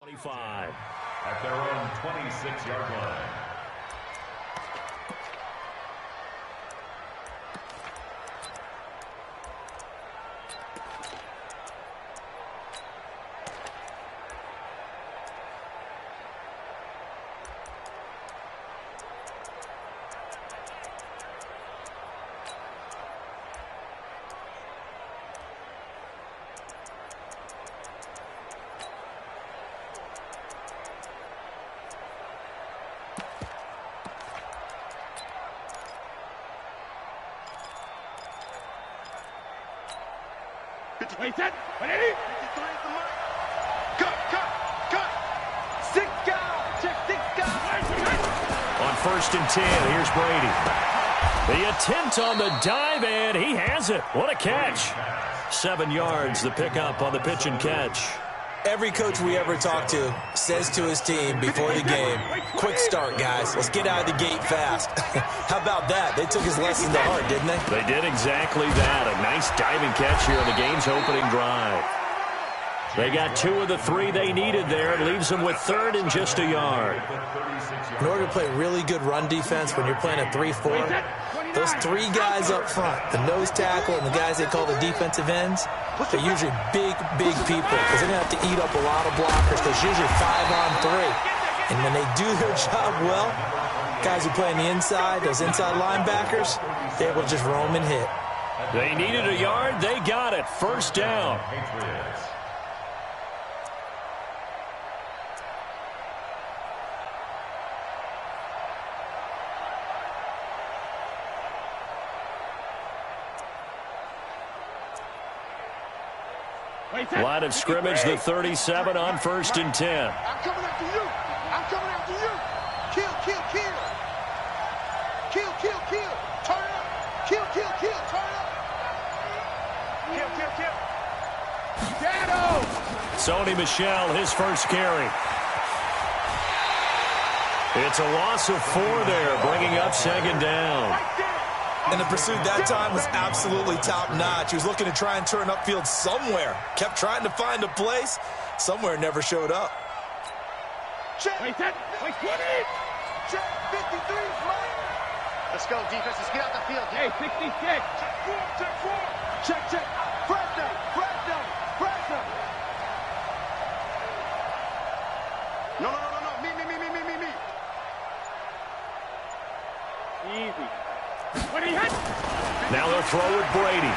25. At their own 26-yard line. Wait, set. Ready? Cut. 6 guys. Check 6 guys. On 1st and 10, here's Brady. The attempt on the dive, and he has it. What a catch. 7 yards, the pickup on the pitch and catch. Every coach we ever talk to says to his team before the game, quick start, guys. Let's get out of the gate fast. How about that? They took his lesson to heart, didn't they? They did exactly that. A nice diving catch here on the game's opening drive. They got 2 of the 3 they needed there. It leaves them with 3rd and just a yard. In order to play really good run defense when you're playing a 3-4, those 3 guys up front, the nose tackle and the guys they call the defensive ends, they're usually big people because they're going to have to eat up a lot of blockers because usually 5 on 3. And when they do their job well, guys who play on the inside, those inside linebackers, they will just roam and hit. They needed a yard. They got it. 1st down. Line of scrimmage, the 37 on 1st and 10. I'm coming after you. Kill. Turn up. Kill. Turn up. Kill. Shadow. Sony Michel, his first carry. It's a loss of 4 there, bringing up 2nd down. And the pursuit that time was absolutely top-notch. He was looking to try and turn upfield somewhere. Kept trying to find a place. Somewhere never showed up. Check. Wait, set. Wait, 20. Check 53, man. Let's go, defense. Let's get out the field. Hey, 66. Check 4. Check. Press down. No. Me. Easy. What he hit? Now they'll throw it Brady.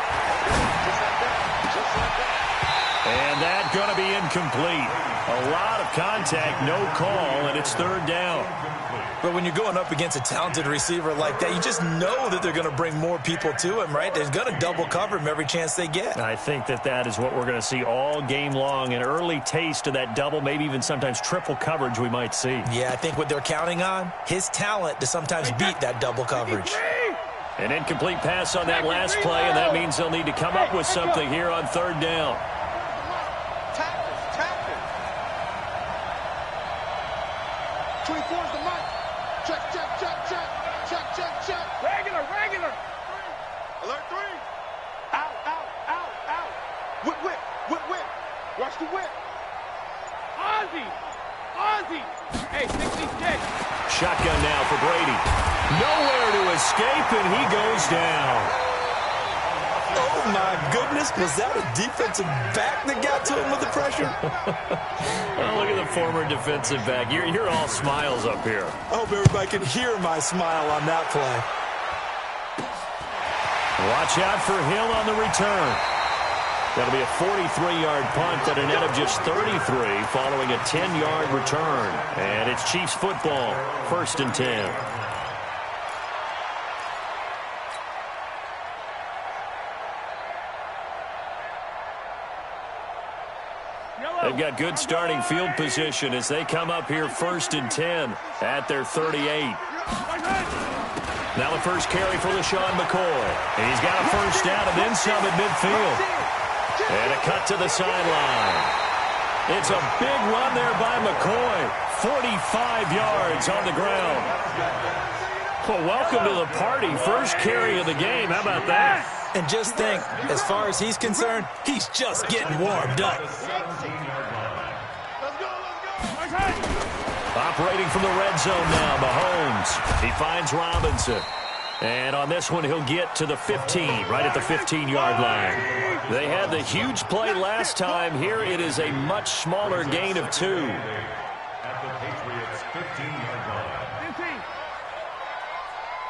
Just like that. And that's going to be incomplete. A lot of contact, no call, and it's 3rd down. But when you're going up against a talented receiver like that, you just know that they're going to bring more people to him, right? They're going to double cover him every chance they get. I think that is what we're going to see all game long. An early taste of that double, maybe even sometimes triple coverage we might see. Yeah, I think what they're counting on, his talent to sometimes beat that double coverage. An incomplete pass on that last play, and that means they'll need to come up with something here on 3rd down. Tackles. 24's the mark. Check. Regular. Alert 3. Out. Whip. Watch the whip. Ozzy. Hey, 66. Shotgun now for Brady. Nowhere to escape, and he goes down. Oh, my goodness. Was that a defensive back that got to him with the pressure? Well, look at the former defensive back. You're all smiles up here. I hope everybody can hear my smile on that play. Watch out for Hill on the return. That'll be a 43-yard punt at a net of just 33 following a 10-yard return. And it's Chiefs football, 1st and 10. They've got good starting field position as they come up here 1st and 10 at their 38. Now the first carry for LaShawn McCoy. And he's got a 1st down and then some at midfield. And a cut to the sideline. It's a big run there by McCoy. 45 yards on the ground. Well, welcome to the party. First carry of the game. How about that? And just think, as far as he's concerned, he's just getting warmed up. Operating from the red zone now, Mahomes. He finds Robinson. And on this one, he'll get to the 15, right at the 15-yard line. They had the huge play last time. Here it is a much smaller gain of 2. At the Patriots' 15-yard line. 15.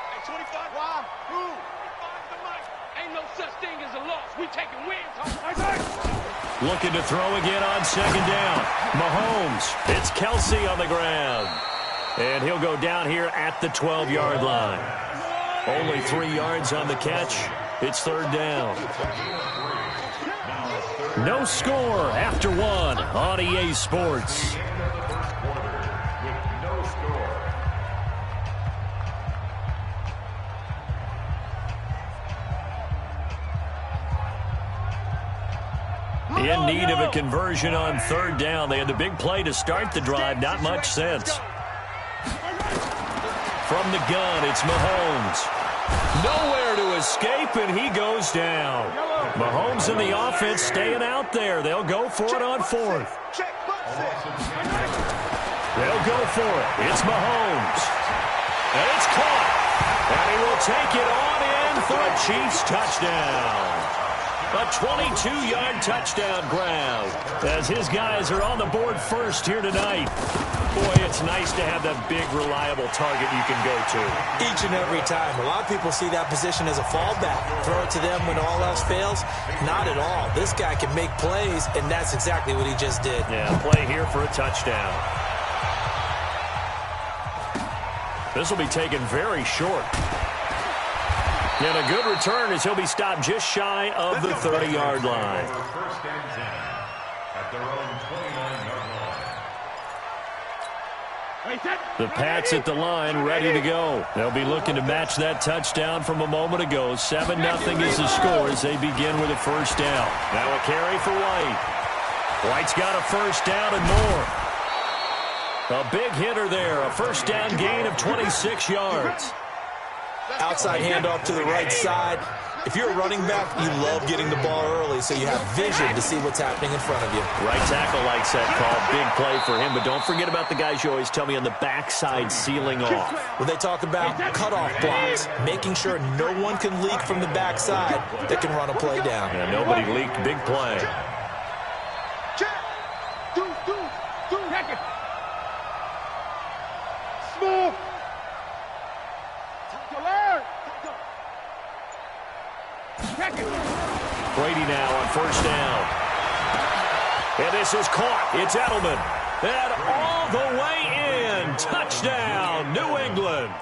Hey, 25. Wow. Move. Ain't no such thing as a loss. We taking wins home. Looking to throw again on second down. Mahomes. It's Kelsey on the ground. And he'll go down here at the 12-yard line. Only 3 yards on the catch. It's third down. No score after 1 on EA Sports. In need of a conversion on third down. They had the big play to start the drive. Not much sense. From the gun, it's Mahomes. Nowhere to escape, and he goes down. Mahomes and the offense staying out there. They'll go for it on fourth. They'll go for it. It's Mahomes. And it's caught. And he will take it on in for a Chiefs touchdown. A 22-yard touchdown grab as his guys are on the board first here tonight. Boy, it's nice to have that big, reliable target you can go to. Each and every time. A lot of people see that position as a fallback. Throw it to them when all else fails. Not at all. This guy can make plays, and that's exactly what he just did. Yeah, play here for a touchdown. This will be taken very short. And a good return as he'll be stopped just shy of the 30-yard line. First and 10 at their own 29-yard line. The Pats at the line, ready to go. They'll be looking to match that touchdown from a moment ago. 7-0 is the score as they begin with a first down. Now a carry for White. White's got a first down and more. A big hitter there. A first down gain of 26 yards. Outside handoff to the right side. If you're a running back, you love getting the ball early so you have vision to see what's happening in front of you. Right tackle likes that call. Big play for him, but don't forget about the guys you always tell me on the backside sealing off. When they talk about cutoff blocks, making sure no one can leak from the backside that can run a play down. Yeah, nobody leaked. Big play. Smooth. Brady now on first down. And this is caught. It's Edelman. And all the way in. Touchdown, New England.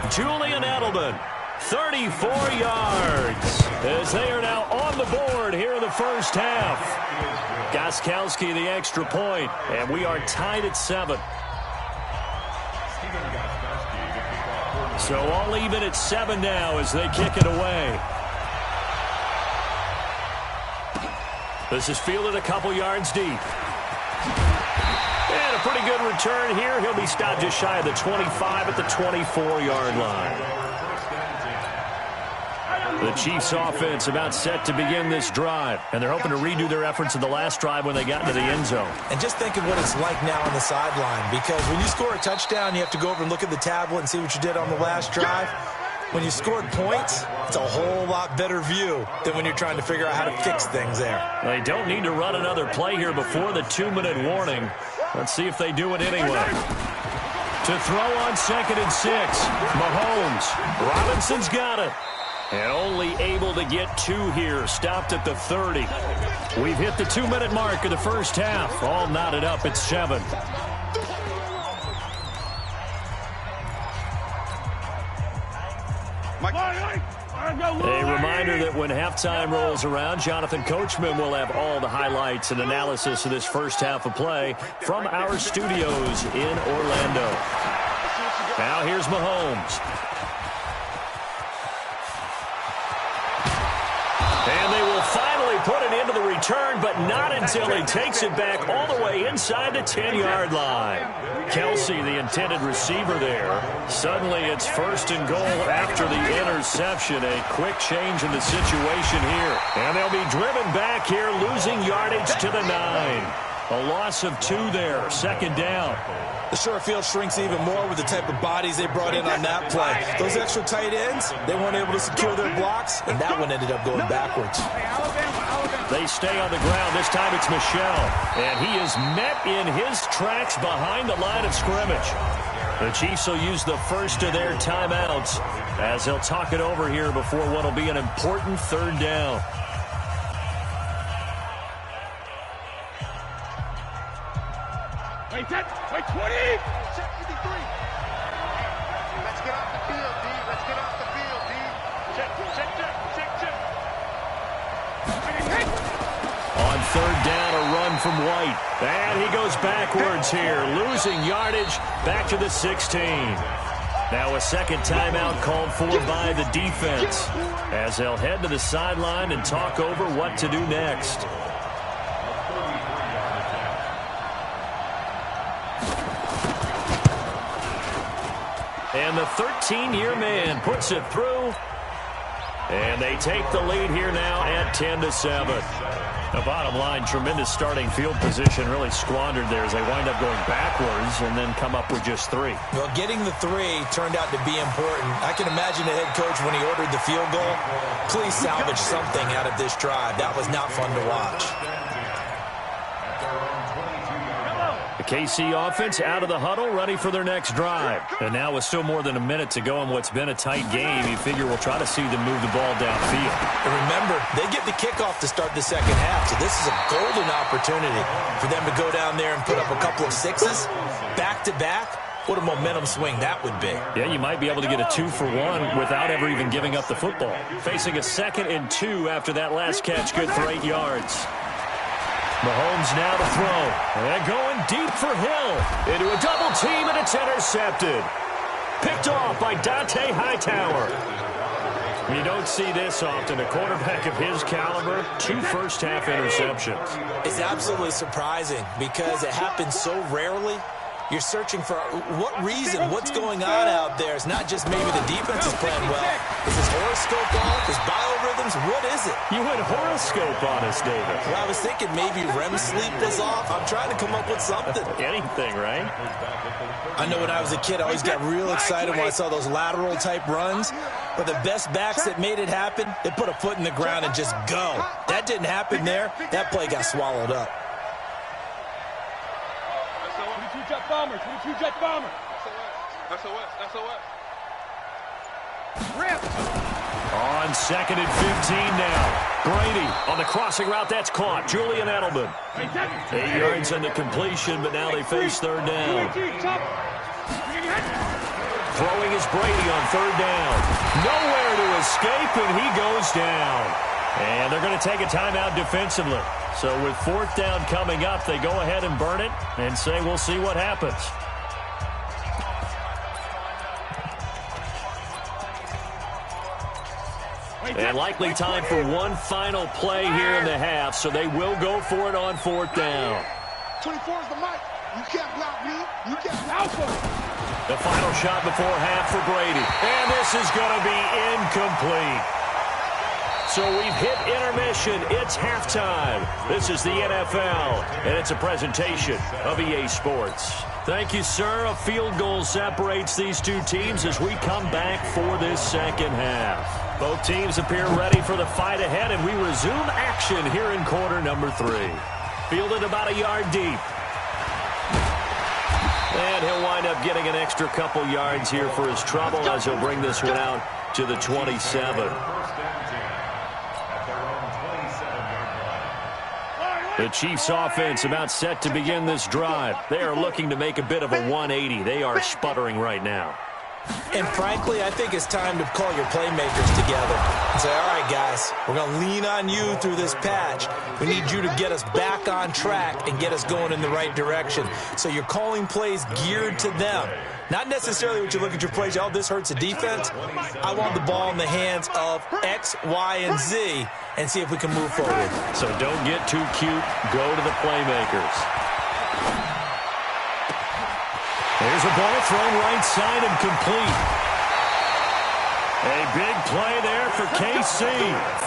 Julian Edelman, 34 yards. As they are now on the board here in the first half. Gostkowski the extra point. And we are tied at 7. So all even at 7 now as they kick it away. This is fielded a couple yards deep. And a pretty good return here. He'll be stopped just shy of the 25 at the 24-yard line. The Chiefs offense about set to begin this drive. And they're hoping to redo their efforts in the last drive when they got into the end zone. And just think of what it's like now on the sideline. Because when you score a touchdown, you have to go over and look at the tablet and see what you did on the last drive. When you scored points, it's a whole lot better view than when you're trying to figure out how to fix things there. They don't need to run another play here before the 2-minute warning. Let's see if they do it anyway. To throw on 2nd and 6. Mahomes. Robinson's got it. And only able to get 2 here. Stopped at the 30. We've hit the 2-minute mark of the first half. All knotted up at 7. A reminder that when halftime rolls around, Jonathan Coachman will have all the highlights and analysis of this first half of play from our studios in Orlando. Now here's Mahomes. And they will finally put it into the return, but not until he takes it back all the way inside the 10-yard line. Kelsey, the intended receiver there. Suddenly it's 1st and goal after the interception. A quick change in the situation here. And they'll be driven back here, losing yardage to the 9. A loss of 2 there. Second down. The short field shrinks even more with the type of bodies they brought in on that play. Those extra tight ends, they weren't able to secure their blocks, and that one ended up going backwards. They stay on the ground. This time it's Michel. And he is met in his tracks behind the line of scrimmage. The Chiefs will use the first of their timeouts as they'll talk it over here before what will be an important third down. Wait, 20! Check 53. Let's get off the field, D. Let's get off the field, D. Check. On third down, a run from White. And he goes backwards here, losing yardage back to the 16. Now a second timeout called for by the defense as they'll head to the sideline and talk over what to do next. And the 13-year man puts it through. And they take the lead here now at 10-7. The bottom line, tremendous starting field position, really squandered there as they wind up going backwards and then come up with just 3. Well, getting the 3 turned out to be important. I can imagine the head coach when he ordered the field goal. Please salvage something out of this drive. That was not fun to watch. KC offense out of the huddle, ready for their next drive. And now with still more than a minute to go in what's been a tight game, you figure we'll try to see them move the ball downfield. And remember, they get the kickoff to start the second half, so this is a golden opportunity for them to go down there and put up a couple of 6s back-to-back. What a momentum swing that would be. Yeah, you might be able to get a 2-for-1 without ever even giving up the football. Facing a 2nd and 2 after that last catch, good for 8 yards. Mahomes now to throw. And going deep for Hill. Into a double team, and it's intercepted. Picked off by Dante Hightower. You don't see this often. A quarterback of his caliber, 2 first-half interceptions. It's absolutely surprising because it happens so rarely. You're searching for what reason, what's going on out there. It's not just maybe the defense is playing well. Is his horoscope off? His biorhythms? What is it? You went horoscope on us, David. Well, I was thinking maybe REM sleep was off. I'm trying to come up with something. Anything, right? I know when I was a kid, I always got real excited when I saw those lateral type runs. But the best backs that made it happen, they put a foot in the ground and just go. That didn't happen there. That play got swallowed up. 22 jet bomber. SOS. Rip. On 2nd and 15 now. Brady on the crossing route. That's caught. Julian Edelman. 8 yards on the completion, but now they face third down. Throwing is Brady on third down. Nowhere to escape, and he goes down. And they're going to take a timeout defensively. So with 4th down coming up, they go ahead and burn it and say we'll see what happens. And likely time for one final play here in the half, so they will go for it on 4th down. 24 is the mic. You can't block me. You can't block me. The final shot before half for Brady. And this is going to be incomplete. So we've hit intermission. It's halftime. This is the NFL, and it's a presentation of EA Sports. Thank you, sir. A field goal separates these two teams as we come back for this second half. Both teams appear ready for the fight ahead, and we resume action here in quarter number 3. Fielded about a yard deep. And he'll wind up getting an extra couple yards here for his trouble as he'll bring this one out to the 27. The Chiefs offense about set to begin this drive. They are looking to make a bit of a 180. They are sputtering right now. And frankly, I think it's time to call your playmakers together and say, all right, guys, we're going to lean on you through this patch. We need you to get us back on track and get us going in the right direction. So you're calling plays geared to them. Not necessarily what you look at your plays, oh, this hurts the defense. I want the ball in the hands of X, Y, and Z and see if we can move forward. So don't get too cute. Go to the playmakers. There's a ball thrown right side and complete. A big play there for for KC.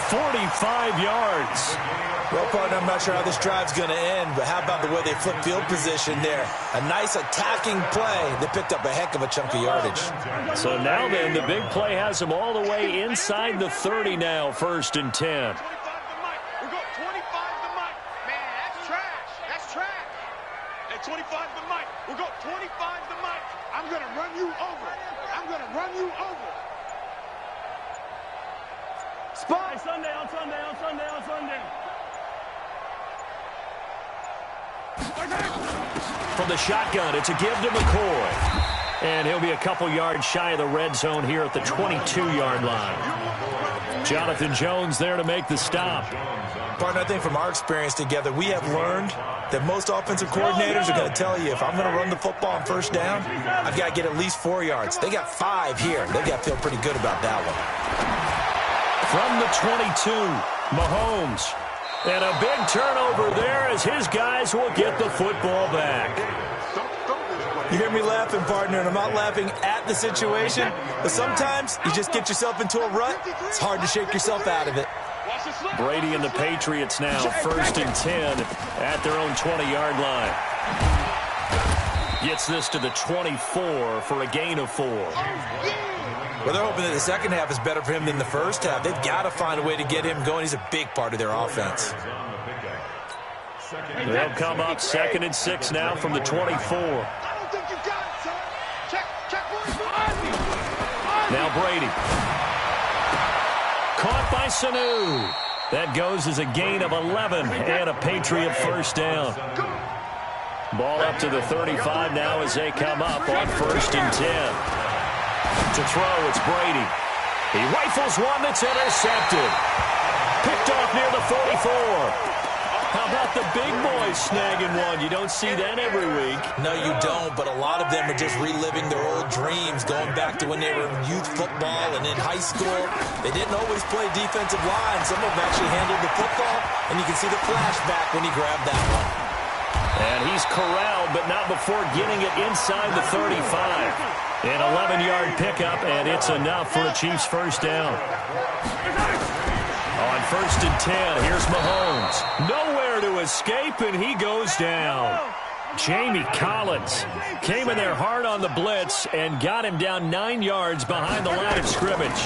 45 yards. Well, partner, I'm not sure how this drive's going to end, but how about the way they flip field position there? A nice attacking play. They picked up a heck of a chunk of yardage. So now then, the big play has them all the way inside the 30 now, 1st and 10. We got 25 to Mike. Man, that's trash. That's trash. At 25 to Mike. We got 25 to Mike. I'm going to run you over. I'm going to run you over. Spot. Hey, Sunday, on Sunday, on Sunday, on Sunday. From the shotgun, it's a give to McCoy. And he'll be a couple yards shy of the red zone here at the 22-yard line. Jonathan Jones there to make the stop. Partner, I think from our experience together, we have learned that most offensive coordinators are going to tell you, if I'm going to run the football on 1st down, I've got to get at least 4 yards. They got 5 here. They've got to feel pretty good about that one. From the 22, Mahomes. And a big turnover there as his guys will get the football back. You hear me laughing, partner, and I'm not laughing at the situation, but sometimes you just get yourself into a rut. It's hard to shake yourself out of it. Brady and the Patriots now 1st and 10 at their own 20-yard line. Gets this to the 24 for a gain of 4. Well, they're hoping that the second half is better for him than the first half. They've got to find a way to get him going. He's a big part of their offense. They'll come up 2nd and 6 now from the 24. Now Brady. Caught by Sanu. That goes as a gain of 11 and a Patriot 1st down. Ball up to the 35 now as they come up on 1st and 10. To throw, it's Brady. He rifles one that's intercepted. Picked off near the 44. How about the big boys snagging one? You don't see that every week. No, you don't, but a lot of them are just reliving their old dreams, going back to when they were in youth football and in high school. They didn't always play defensive line. Some of them actually handled the football, and you can see the flashback when he grabbed that one. And he's corralled, but not before getting it inside the 35. An 11-yard pickup, and it's enough for a Chiefs 1st down. On 1st and 10, here's Mahomes. Nowhere to escape, and he goes down. Jamie Collins came in there hard on the blitz and got him down 9 yards behind the line of scrimmage.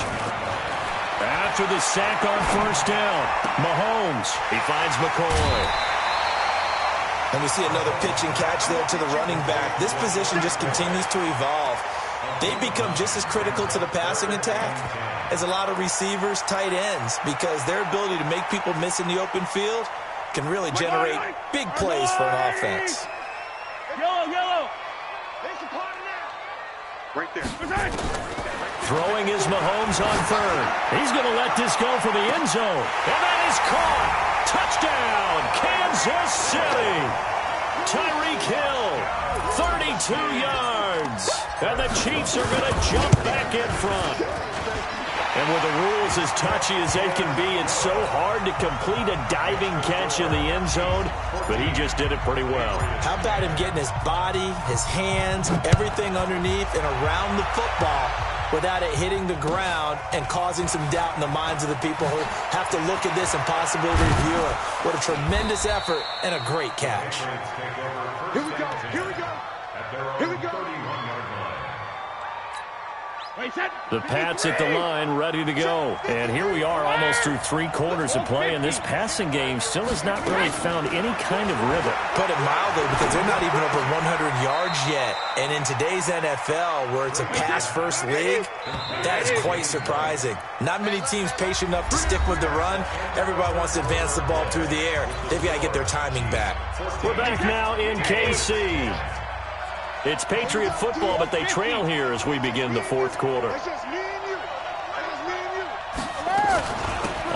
After the sack on 1st down, Mahomes, he finds McCoy. And we see another pitch and catch there to the running back. This position just continues to evolve. They become just as critical to the passing attack as a lot of receivers, tight ends, because their ability to make people miss in the open field can really generate big plays for an offense. Yellow. Right there. Throwing is Mahomes on 3rd. He's going to let this go for the end zone. And that is caught. Touchdown, Kansas City. Tyreek Hill, 32 yards. And the Chiefs are going to jump back in front. And with the rules as touchy as they can be, it's so hard to complete a diving catch in the end zone, but he just did it pretty well. How about him getting his body, his hands, everything underneath and around the football without it hitting the ground and causing some doubt in the minds of the people who have to look at this and possibly review it. What a tremendous effort and a great catch. Here we go. Here we go. Here we go. The Pats at the line, ready to go. And here we are almost through 3 quarters of play, and this passing game still has not really found any kind of rhythm. Put it mildly, because they're not even over 100 yards yet. And in today's NFL, where it's a pass-first league, that is quite surprising. Not many teams patient enough to stick with the run. Everybody wants to advance the ball through the air. They've got to get their timing back. We're back now in KC. It's Patriot football, but they trail here as we begin the 4th quarter.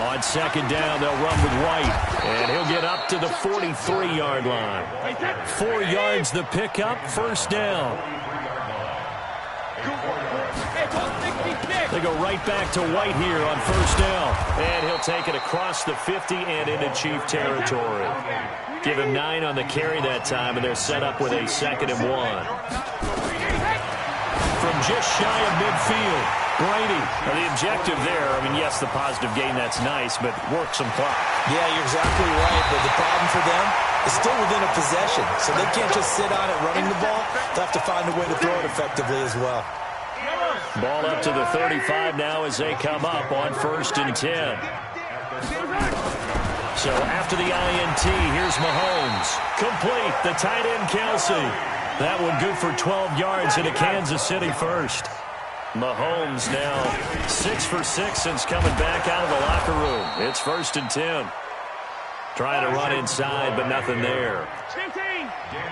On 2nd down, they'll run with White, and he'll get up to the 43-yard line. 4 yards the pickup, 1st down. They go right back to White here on 1st down, and he'll take it across the 50 and into Chief territory. Give him 9 on the carry that time, and they're set up with a 2nd and 1. From just shy of midfield, Brady, the objective there, I mean, yes, the positive gain, that's nice, but work some clock. Yeah, you're exactly right, but the problem for them is still within a possession, so they can't just sit on it running the ball. They'll have to find a way to throw it effectively as well. Ball up to the 35 now as they come up on 1st and 10. So after the INT, here's Mahomes. Complete, the tight end Kelsey. That one good for 12 yards into Kansas City first. Mahomes now 6 for 6 since coming back out of the locker room. It's 1st and 10. Trying to run inside, but nothing there.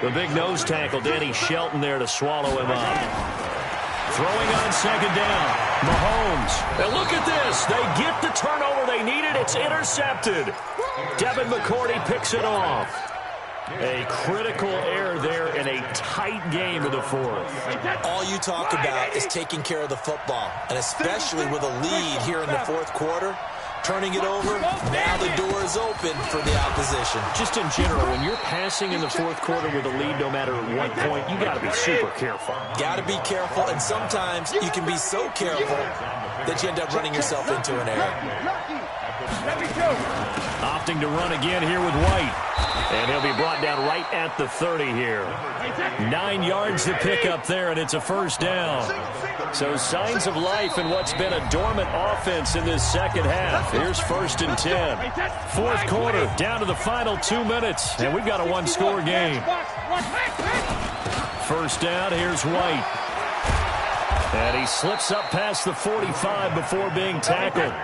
The big nose tackle, Danny Shelton, there to swallow him up. Throwing on 2nd down. Mahomes. And look at this. They get the turnover they needed. It's intercepted. Devin McCourty picks it off. A critical error there in a tight game in the 4th. All you talk about is taking care of the football, and especially with a lead here in the 4th quarter, turning it over, now the door is open for the opposition. Just in general, when you're passing in the 4th quarter with a lead, no matter what point, you got to be super careful. Got to be careful, and sometimes you can be so careful that you end up running yourself into an error. Opting to run again here with White. And he'll be brought down right at the 30 here. 9 yards to pick up there, and it's a 1st down. So signs of life in what's been a dormant offense in this 2nd half. Here's 1st and 10. 4th quarter, down to the final 2 minutes, and we've got a 1-score game. 1st down, here's White. And he slips up past the 45 before being tackled.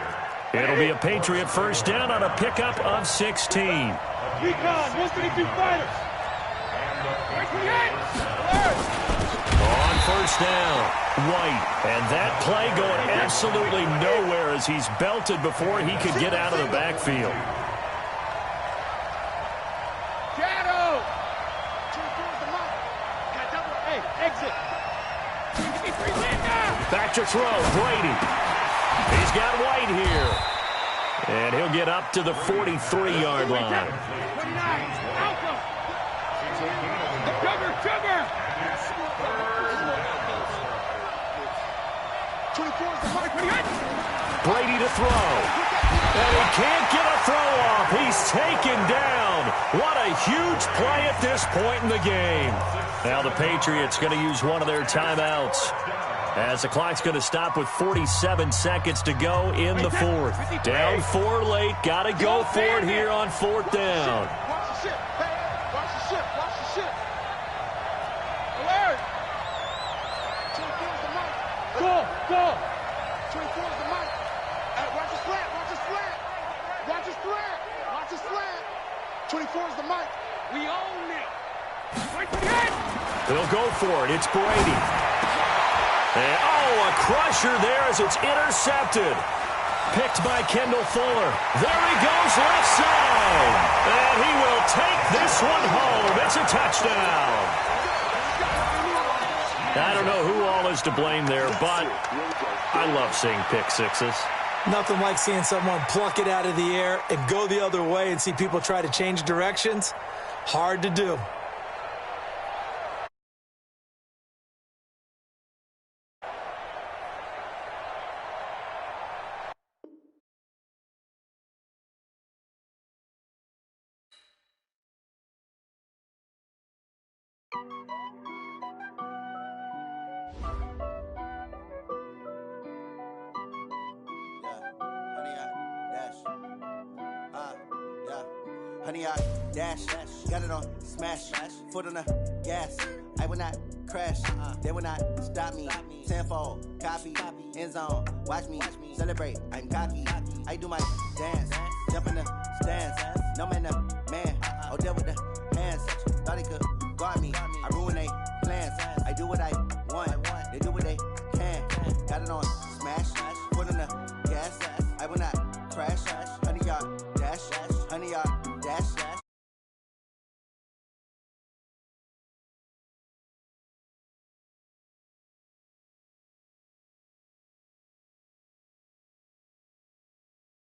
It'll be a Patriot 1st down on a pickup of 16. Recon, 132 fighters. On 1st down, White. And that play going absolutely nowhere as he's belted before he could get out of the backfield. Shadow. Hey, exit. Back to throw, Brady. He's got White here. And he'll get up to the 43-yard line. 29, Alpha. Sugar. 24 is the mark. Brady to throw. And he can't get a throw off. He's taken down. What a huge play at this point in the game. Now the Patriots going to use one of their timeouts, as the clock's going to stop with 47 seconds to go in the 4th. Down 4 late. Got to go for it here on 4th down. Watch the ship. Watch the ship. Watch the ship. Alert. 24 is the mark. Go. 24 is the mark. Watch the slant. Watch the slant. Watch the slant. Watch the slant. 24 is the mark. We own it. They'll go for it. It's Brady. And, a crusher there as it's intercepted. Picked by Kendall Fuller. There he goes left side. And he will take this one home. It's a touchdown. I don't know who all is to blame there, but I love seeing pick sixes. Nothing like seeing someone pluck it out of the air and go the other way and see people try to change directions. Hard to do. Honey, I dash, got it on smash, foot on the gas. I will not crash, they will not stop me. Tenfold, copy, end zone, watch me celebrate. I'm cocky, I do my dance, jump in the stands. No man, oh, deal with the hands. Thought he could guard me, I ruin they plans. I do what I want, they do what they can. Got it on smash, foot on the gas. I will not crash, honey, y'all dash, honey, y'all